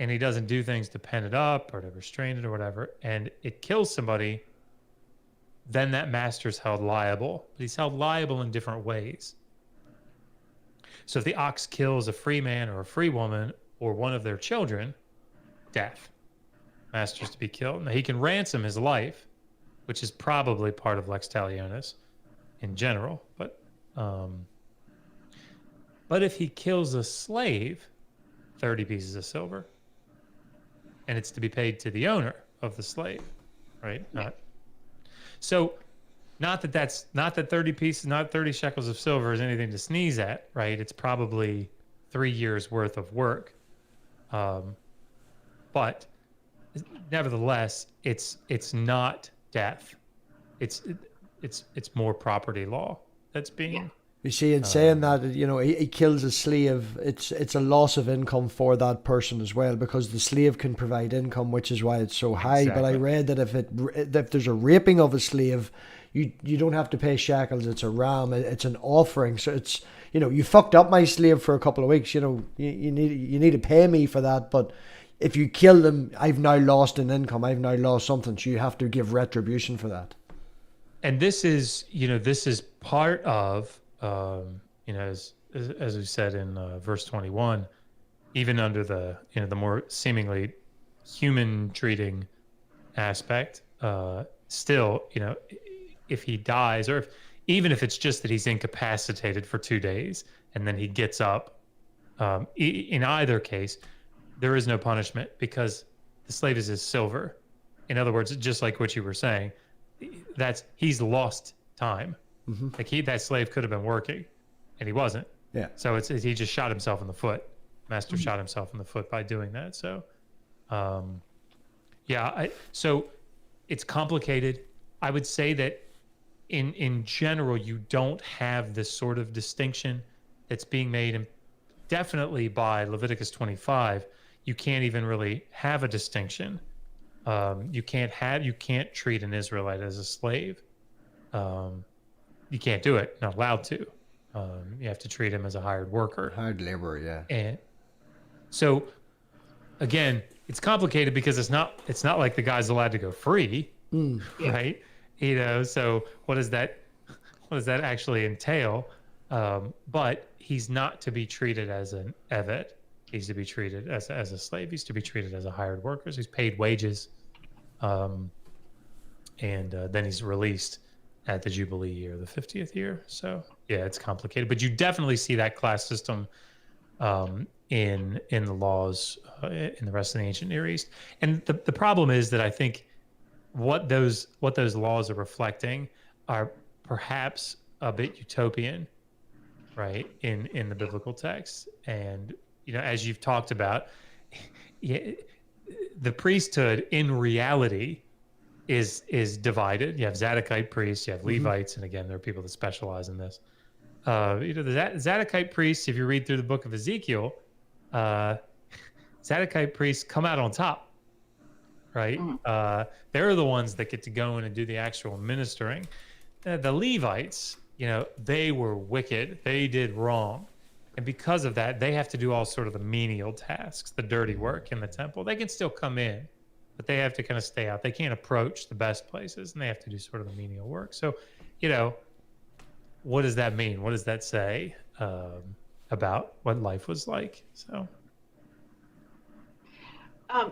and he doesn't do things to pen it up or to restrain it or whatever, and it kills somebody, then that master's held liable. But he's held liable in different ways. So if the ox kills a free man or a free woman or one of their children, death. Master's to be killed. Now he can ransom his life, which is probably part of lex talionis in general. But if he kills a slave, 30 pieces of silver, and it's to be paid to the owner of the slave, right? So not that 30 pieces, not 30 shekels of silver is anything to sneeze at, right? It's probably 3 years worth of work. But nevertheless, it's not death. It's more property law that's being. You see, in saying that, he kills a slave, it's a loss of income for that person as well, because the slave can provide income, which is why it's so high. Exactly. But I read that if there's a raping of a slave, you don't have to pay shekels. It's a ram. It's an offering. So it's, you fucked up my slave for a couple of weeks. You need to pay me for that, but if you kill them, I've now lost an income, I've now lost something, so you have to give retribution for that. And this is, this is part of, as we said in verse 21, even under the, the more seemingly human treating aspect, still, if he dies, or even if it's just that he's incapacitated for 2 days and then he gets up, in either case, there is no punishment because the slave is his silver. In other words, just like what you were saying, he's lost time. Like that slave could have been working and he wasn't. Yeah. So he just shot himself in the foot. Master shot himself in the foot by doing that. So, so it's complicated. I would say that in general, you don't have this sort of distinction that's being made, and definitely by Leviticus 25, you can't even really have a distinction. You can't treat an Israelite as a slave. You can't do it. Not allowed to. You have to treat him as a hired worker. Hired labor, yeah. And so, again, it's complicated because it's not like the guy's allowed to go free, right? So what does that actually entail? But he's not to be treated as an eved. He's to be treated as a slave. He's to be treated as a hired worker. So he's paid wages, and then he's released at the Jubilee year, the 50th year. So yeah, it's complicated, but you definitely see that class system in the laws in the rest of the ancient Near East. And the problem is that I think what those laws are reflecting are perhaps a bit utopian, right, in the biblical text. And as you've talked about, the priesthood in reality is divided. You have Zadokite priests, you have Levites, and again, there are people that specialize in this. The Zadokite priests, if you read through the book of Ezekiel, Zadokite priests come out on top, right? They're the ones that get to go in and do the actual ministering. The Levites, they were wicked. They did wrong. And because of that, they have to do all sort of the menial tasks, the dirty work in the temple. They can still come in, but they have to kind of stay out. They can't approach the best places, and they have to do sort of the menial work. So, what does that mean? What does that say about what life was like?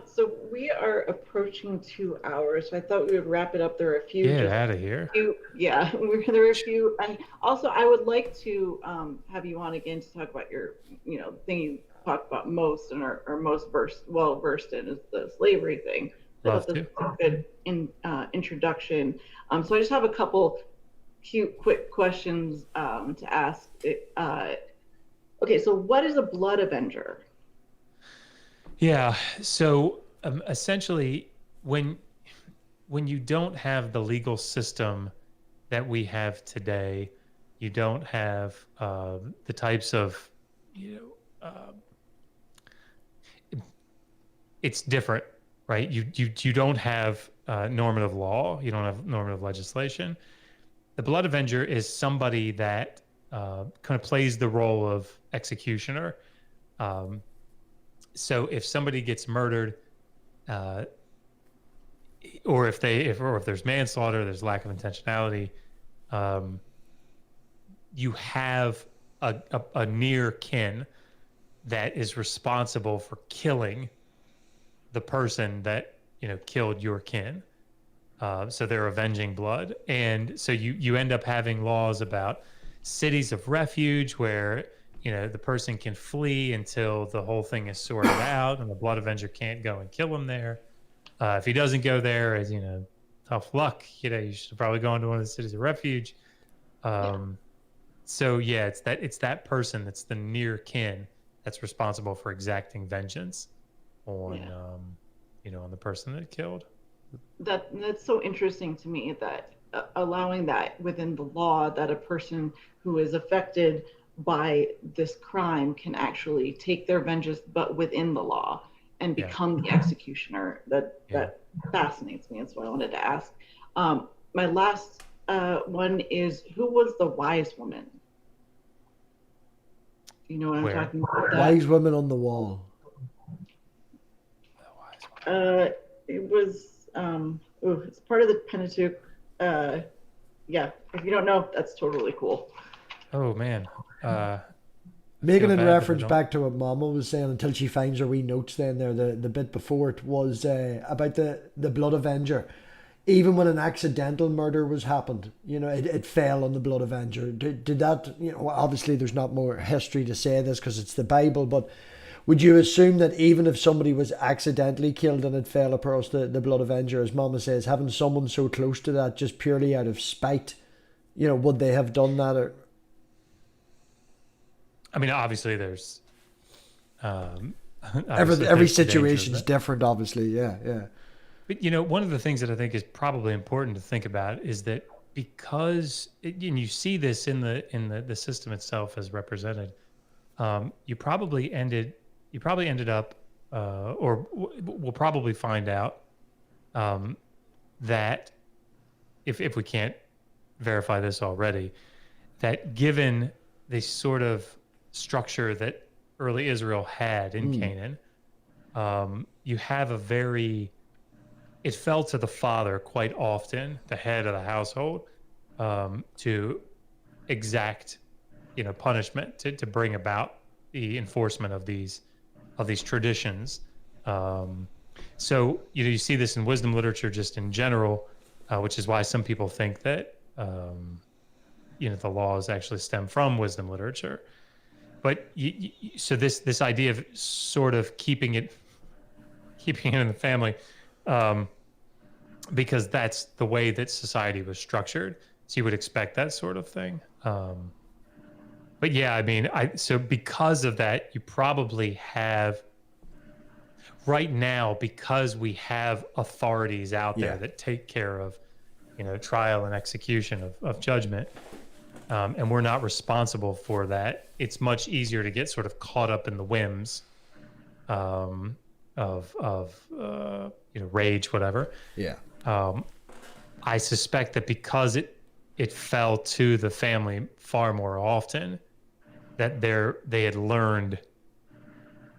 So we are approaching 2 hours. So I thought we would wrap it up. There are a few. Get out of here. There are a few, and also I would like to have you on again to talk about your, thing you talked about most and are most well versed in is the slavery thing. So Love this to. is a good introduction. So I just have a couple cute, quick questions to ask. Okay, so what is a blood avenger? Yeah. So essentially, when you don't have the legal system that we have today, you don't have the types of, it's different, right? You don't have normative law. You don't have normative legislation. The blood avenger is somebody that kind of plays the role of executioner. So if somebody gets murdered, or if there's manslaughter, there's lack of intentionality, you have a near kin that is responsible for killing the person that killed your kin. So they're avenging blood, and so you end up having laws about cities of refuge where the person can flee until the whole thing is sorted out, and the blood avenger can't go and kill him there. If he doesn't go there, as tough luck. You should probably go into one of the cities of refuge. So yeah, it's that person that's the near kin that's responsible for exacting vengeance on on the person that killed. That's so interesting to me that allowing that within the law, that a person who is affected by this crime can actually take their vengeance, but within the law, and become the executioner. That fascinates me. That's what I wanted to ask. My last one is, who was the wise woman? You know what I'm talking about? Wise women on the wall. It was it's part of the Pentateuch. Yeah, if you don't know, that's totally cool. Oh man. Making feel in bad that I reference don't- back to what Momma was saying until she finds her wee notes then there, the bit before it was about the Blood Avenger. Even when an accidental murder was happened, it fell on the Blood Avenger. Did that, obviously there's not more history to say this because it's the Bible, but would you assume that even if somebody was accidentally killed and it fell across the Blood Avenger, as Mama says, having someone so close to that just purely out of spite, would they have done that? Or I mean, obviously there's every there's the danger of situation is that. different, obviously. Yeah. But one of the things that I think is probably important to think about is that because and you see this in the system itself as represented, you probably ended up, or we'll probably find out that if we can't verify this already, that given the sort of structure that early Israel had in Canaan, you have it fell to the father quite often, the head of the household, to exact, punishment to bring about the enforcement of these traditions. So you see this in wisdom literature just in general, which is why some people think that the laws actually stem from wisdom literature. But so this idea of sort of keeping it in the family, because that's the way that society was structured. So you would expect that sort of thing. But yeah, I mean, so because of that, you probably have right now, because we have authorities out there that take care of, trial and execution of judgment, and we're not responsible for that. It's much easier to get sort of caught up in the whims of rage, whatever. Yeah. I suspect that because it fell to the family far more often, that they had learned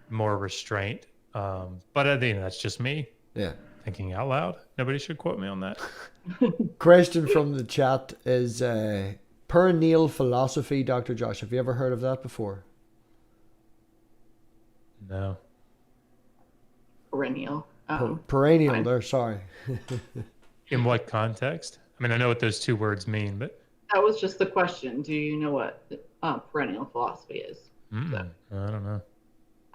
more restraint. But I think that's just me. Yeah. Thinking out loud. Nobody should quote me on that. Question from the chat is perennial philosophy, Dr. Josh. Have you ever heard of that before? No. Perennial. Perennial fine. there, sorry. In what context? I mean, I know what those two words mean, but That was just the question. Do you know what perennial philosophy is? I don't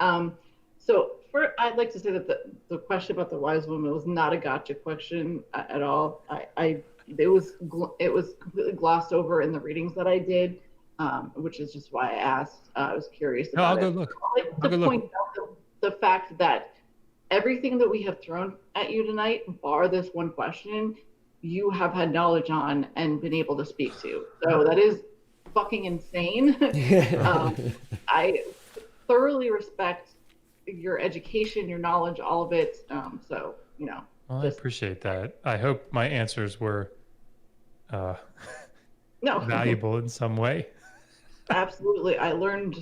know. So I'd like to say that the question about the wise woman was not a gotcha question at all. It was completely glossed over in the readings that I did, which is just why I asked. I was curious No, about I'll it. go look. I'd like to point out the fact that everything that we have thrown at you tonight, bar this one question, you have had knowledge on and been able to speak to. So that is fucking insane. I thoroughly respect your education, your knowledge, all of it. So, Well, I appreciate that. I hope my answers were valuable in some way. Absolutely. I learned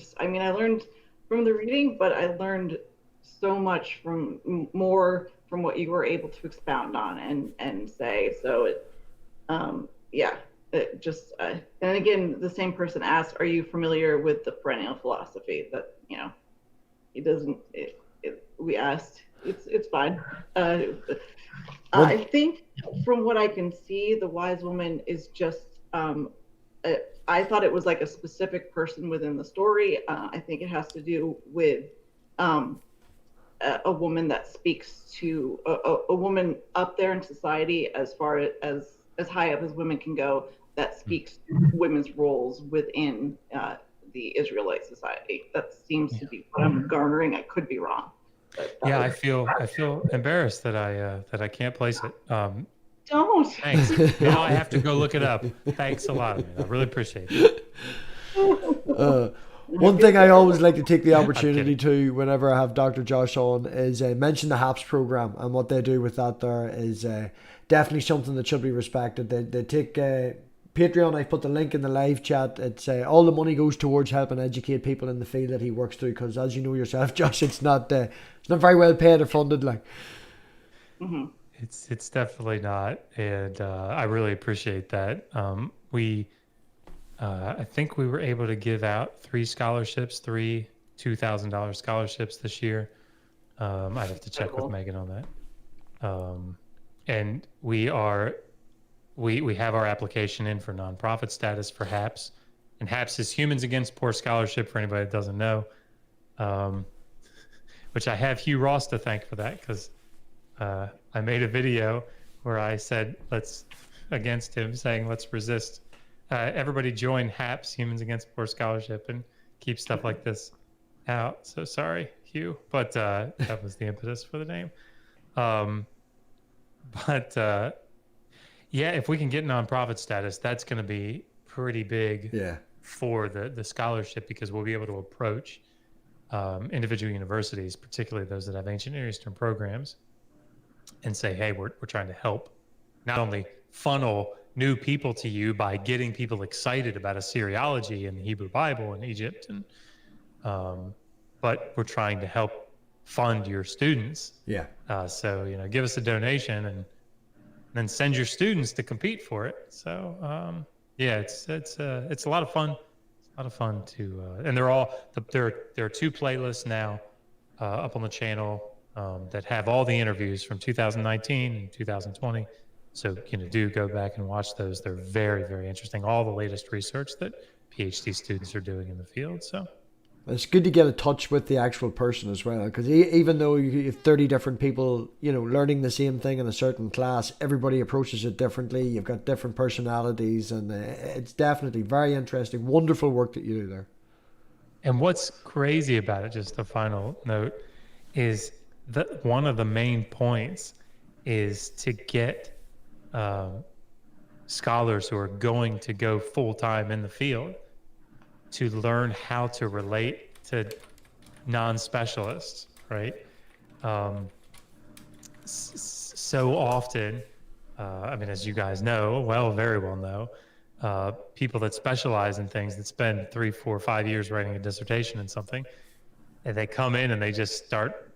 from the reading, but I learned so much more from what you were able to expound on and say. So it just, and again, the same person asked, are you familiar with the perennial philosophy? That, we asked, it's fine. I think from what I can see, the wise woman is just, I thought it was like a specific person within the story. I think it has to do with a woman that speaks to a woman up there in society, as far as high up as women can go, that speaks to women's roles within the Israelite society. That seems to be what I'm garnering. I could be wrong. Yeah, I feel embarrassed that I can't place it. Don't. Thanks. Now I have to go look it up. Thanks a lot, man. I really appreciate it. One thing I always like to take the opportunity to, whenever I have Dr. Josh on, is mention the HAPS program, and what they do with that there is definitely something that should be respected. They take Patreon. I've put the link in the live chat. It's all the money goes towards helping educate people in the field that he works through, because as you know yourself, Josh, it's not very well paid or funded, like. Hmm. It's definitely not, and I really appreciate that. I think we were able to give out three $2,000 scholarships this year. I'd have to check with Incredible. Megan on that. And we have our application in for nonprofit status for HAPS, and HAPS is Humans Against Poor Scholarship for anybody that doesn't know. Which I have Hugh Ross to thank for that, because I made a video where I said against him, saying let's resist. Everybody join HAPS, Humans Against Poor Scholarship, and keep stuff like this out. So sorry, Hugh, but that was the impetus for the name. But yeah, if we can get nonprofit status, that's going to be pretty big for the scholarship, because we'll be able to approach individual universities, particularly those that have ancient Near Eastern programs, and say, hey, we're trying to help not only funnel new people to you by getting people excited about Assyriology and the Hebrew Bible in Egypt, and but we're trying to help fund your students. So give us a donation and then send your students to compete for it. So yeah, it's a lot of fun. A lot of fun to, and there are two playlists now up on the channel that have all the interviews from 2019 and 2020. So do go back and watch those. They're very, very interesting. All the latest research that PhD students are doing in the field. So it's good to get in touch with the actual person as well, because even though you have 30 different people, learning the same thing in a certain class, everybody approaches it differently. You've got different personalities, and it's definitely very interesting, wonderful work that you do there. And what's crazy about it, just a final note, is that one of the main points is to get scholars who are going to go full-time in the field to learn how to relate to non-specialists, right? So often, as you guys know, very well know, people that specialize in things, that spend 3, 4, 5 years writing a dissertation in something, and they come in and they just start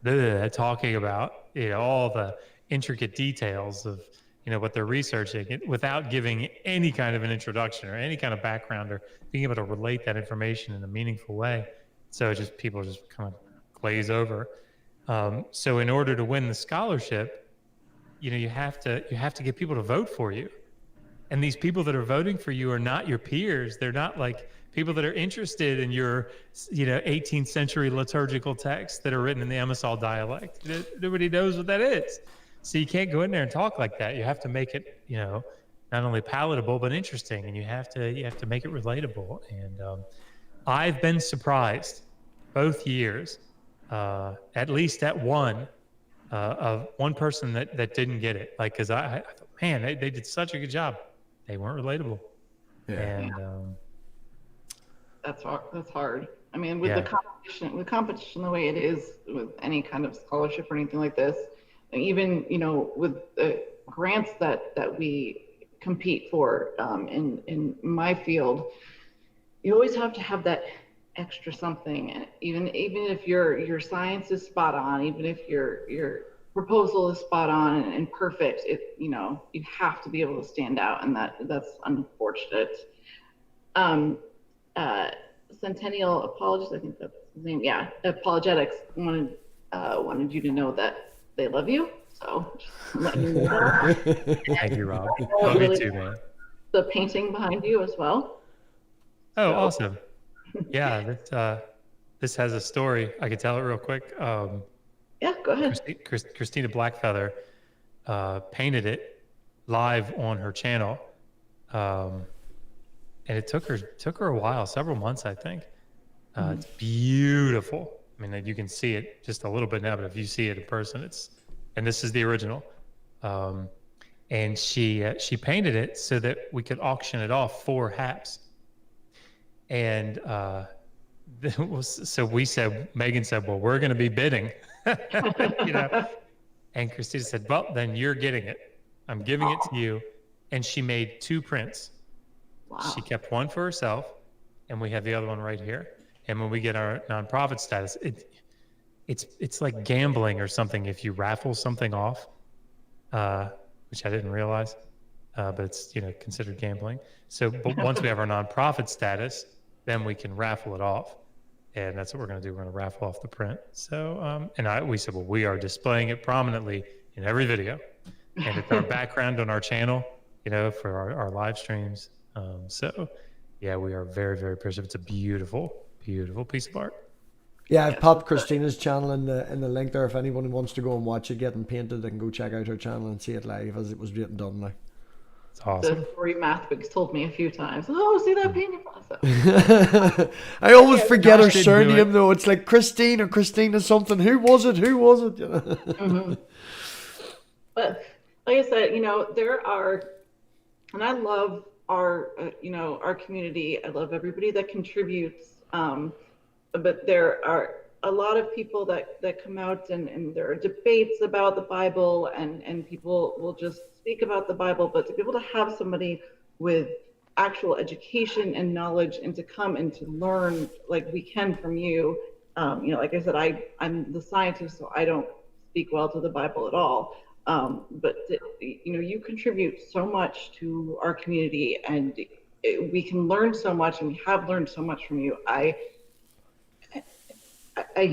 talking about all the intricate details of what they're researching, without giving any kind of an introduction or any kind of background, or being able to relate that information in a meaningful way. So people just kind of glaze over. So in order to win the scholarship, you have to get people to vote for you. And these people that are voting for you are not your peers. They're not like people that are interested in your 18th century liturgical texts that are written in the Emissal dialect. Nobody knows what that is. So you can't go in there and talk like that. You have to make it, not only palatable but interesting, and you have to make it relatable. And I've been surprised both years, at least at one, of one person that didn't get it. Like, because I thought, man, they did such a good job. They weren't relatable. And that's hard. With the competition the way it is with any kind of scholarship or anything like this, and even with the grants that we compete for in my field, you always have to have that extra something. And even if your science is spot on, even if your proposal is spot on and perfect, you have to be able to stand out, and that's unfortunate. Centennial Apologies, I think that's his name. Yeah, Apologetics wanted you to know that they love you. So just letting you know that. Thank you, Rob. Love you too, man. The painting behind you as well. Oh, awesome. Yeah, this has a story. I could tell it real quick. Yeah, go ahead. Christina Blackfeather painted it live on her channel. And it took her a while, several months, I think. It's beautiful. You can see it just a little bit now, but if you see it in person, and this is the original. And she painted it so that we could auction it off for HAPS. And so Megan said, well, we're going to be bidding, And Christina said, well, then you're getting it. I'm giving it to you. And she made 2 prints. Wow. She kept one for herself, and we have the other one right here. And when we get our nonprofit status, it's like gambling or something. If you raffle something off, which I didn't realize, but it's considered gambling. So, but once we have our nonprofit status, then we can raffle it off, and that's what we're going to do. We're going to raffle off the print. So, we said, well, we are displaying it prominently in every video, and it's our background on our channel, for our live streams. So, yeah, we are very, very appreciative. It's a beautiful, beautiful piece of art. Yeah, I've popped Christina's channel in the link there. If anyone wants to go and watch it getting painted, they can go check out her channel and see it live as it was written done. Like, it's awesome. The story MathPig's told me a few times. Oh, see that painting process. I always forget her surname though. It's like Christine or Christina something. Who was it? Mm-hmm. But like I said, there are, and I love our, our community. I love everybody that contributes. But there are a lot of people that come out and there are debates about the Bible and people will just speak about the Bible, but to be able to have somebody with actual education and knowledge and to come and to learn like we can from you, like I said, I'm the scientist, so I don't speak well to the Bible at all. But you contribute so much to our community and we can learn so much and we have learned so much from you. I have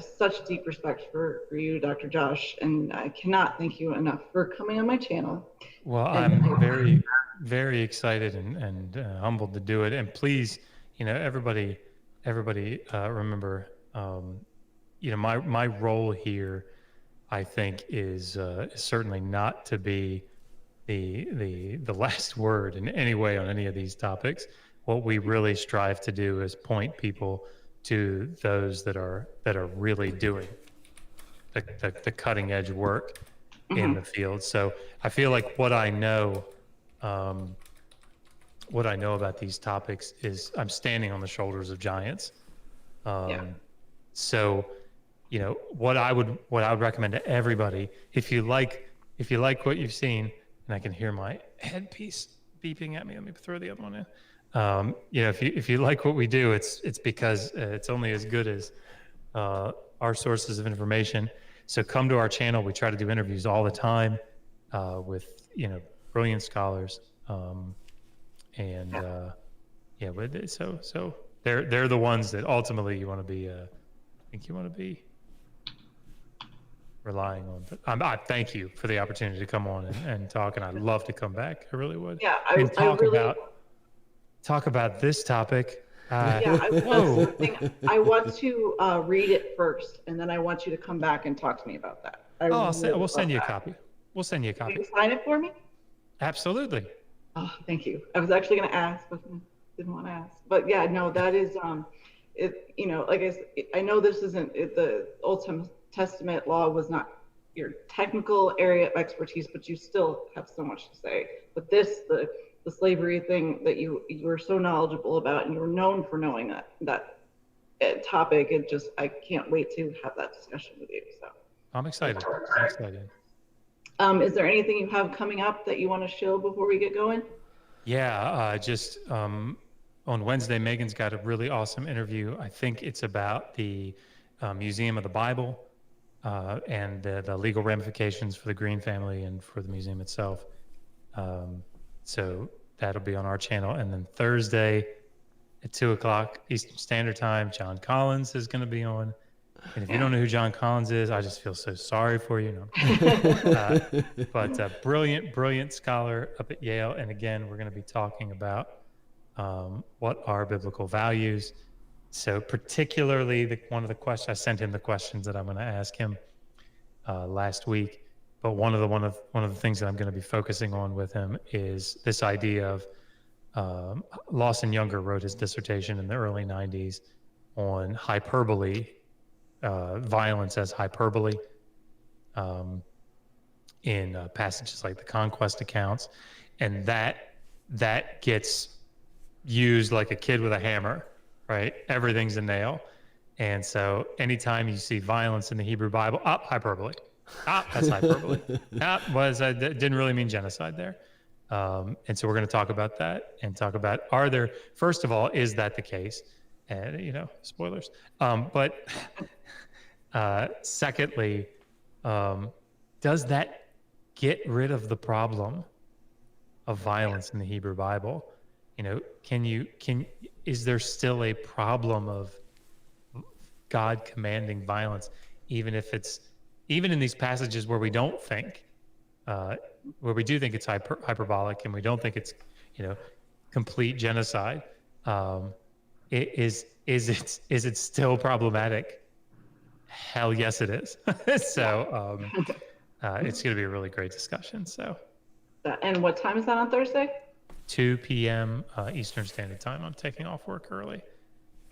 such deep respect for you, Dr. Josh, and I cannot thank you enough for coming on my channel. Well, I'm very, very excited and humbled to do it. And please, everybody, remember, my role here, I think, is certainly not to be the last word in any way on any of these topics. What we really strive to do is point people to those that are really doing the cutting edge work in the field. So I feel like what I know about these topics is I'm standing on the shoulders of giants. So, what I would recommend to everybody, if you like what you've seen, and I can hear my headpiece beeping at me. Let me throw the other one in. If you like what we do, it's because it's only as good as our sources of information. So come to our channel. We try to do interviews all the time with brilliant scholars, so they're the ones that ultimately you want to be. I think you want to be relying on. But I thank you for the opportunity to come on and talk, and I'd love to come back. I really would. Yeah, Talk about this topic. I want to read it first, and then I want you to come back and talk to me about that. We'll send you a copy. We'll send you a copy. Can you sign it for me? Absolutely. Oh, thank you. I was actually going to ask, but didn't want to ask. But yeah, no, that is, I know this isn't the Old Testament law was not your technical area of expertise, but you still have so much to say. But the slavery thing that you were so knowledgeable about and you were known for knowing that topic, I can't wait to have that discussion with you. So I'm excited. Is there anything you have coming up that you want to show before we get going? Yeah, on Wednesday, Megan's got a really awesome interview. I think it's about the Museum of the Bible and the legal ramifications for the Green family and for the museum itself. So that'll be on our channel. And then Thursday at 2:00 Eastern Standard Time, John Collins is going to be on. And if you don't know who John Collins is, I just feel so sorry for you. But a brilliant scholar up at Yale. And again, we're going to be talking about what are biblical values. So particularly one of the questions, I sent him the questions that I'm going to ask him last week. But one of the things that I'm going to be focusing on with him is this idea of Lawson Younger wrote his dissertation in the early 90s on hyperbole, violence as hyperbole in passages like the conquest accounts, and that gets used like a kid with a hammer, right? Everything's a nail. And so anytime you see violence in the Hebrew Bible, hyperbole. That's hyperbole. Didn't really mean genocide there. And so we're going to talk about that and talk about, first of all, is that the case? And, spoilers. But secondly, does that get rid of the problem of violence in the Hebrew Bible? You know, is there still a problem of God commanding violence, even in these passages where we don't think, where we do think it's hyperbolic and we don't think it's, complete genocide? Is it still problematic? Hell yes, it is. So it's going to be a really great discussion. So. And what time is that on Thursday? 2 p.m. Eastern Standard Time. I'm taking off work early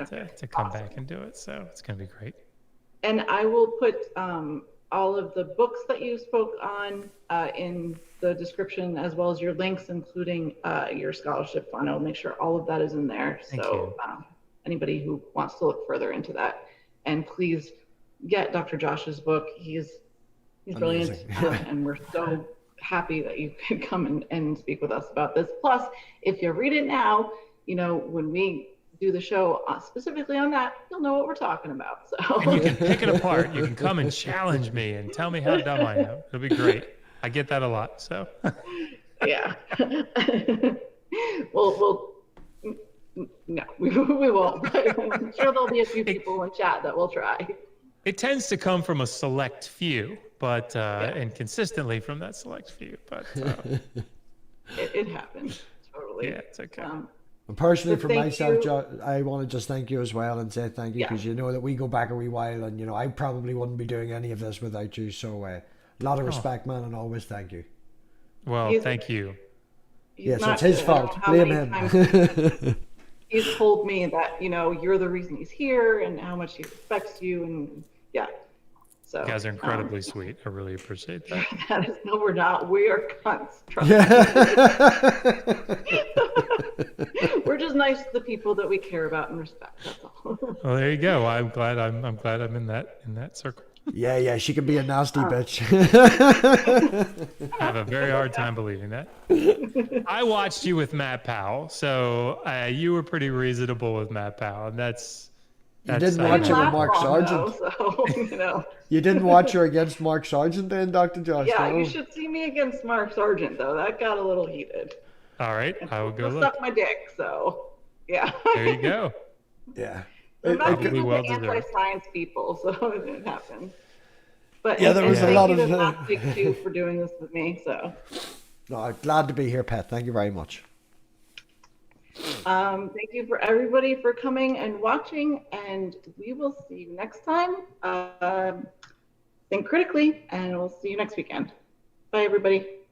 to come back and do it. So it's going to be great. And I will put all of the books that you spoke on in the description, as well as your links, including your scholarship fund. I'll make sure all of that is in there. Thank so anybody who wants to look further into that, and please get Dr. Josh's book. He's brilliant, and we're so happy that you could come and speak with us about this. Plus, if you read it now, when we do the show specifically on that, you'll know what we're talking about. So and you can pick it apart. You can come and challenge me and tell me how dumb I am. It'll be great. I get that a lot. So yeah. No, we won't. But I'm sure there'll be a few people in chat that will try. It tends to come from a select few, but and consistently from that select few. But it happens totally. Yeah, it's okay. And personally, for myself, you. I want to just thank you as well and say thank you, because you know that we go back a wee while, and I probably wouldn't be doing any of this without you. So a lot of respect, man, and always thank you. Well, thank you. Yes, it's his fault. Blame him. He's told me that you're the reason he's here and how much he respects you, and yeah. So you guys are incredibly sweet. I really appreciate that. That is, no, we're not. We are cunts. Trust me. We're just nice to the people that we care about and respect. That's all. Well, there you go. I'm glad I'm in that circle. Yeah, she can be a nasty bitch. I have a very hard time believing that. I watched you with Matt Powell, so you were pretty reasonable with Matt Powell, and that's you didn't watch her with Mark Sargent. So, You didn't watch her against Mark Sargent then, Dr. Josh? Yeah, no? You should see me against Mark Sargent, though. That got a little heated. All right, I will go look. Suck my dick, so yeah. There you go. Yeah. Probably well anti-science people, so it happens. But yeah, there was a lot of MathPig too for doing this with me. So. No, glad to be here, Pat. Thank you very much. Thank you for everybody for coming and watching, and we will see you next time. Think critically, and we'll see you next weekend. Bye, everybody.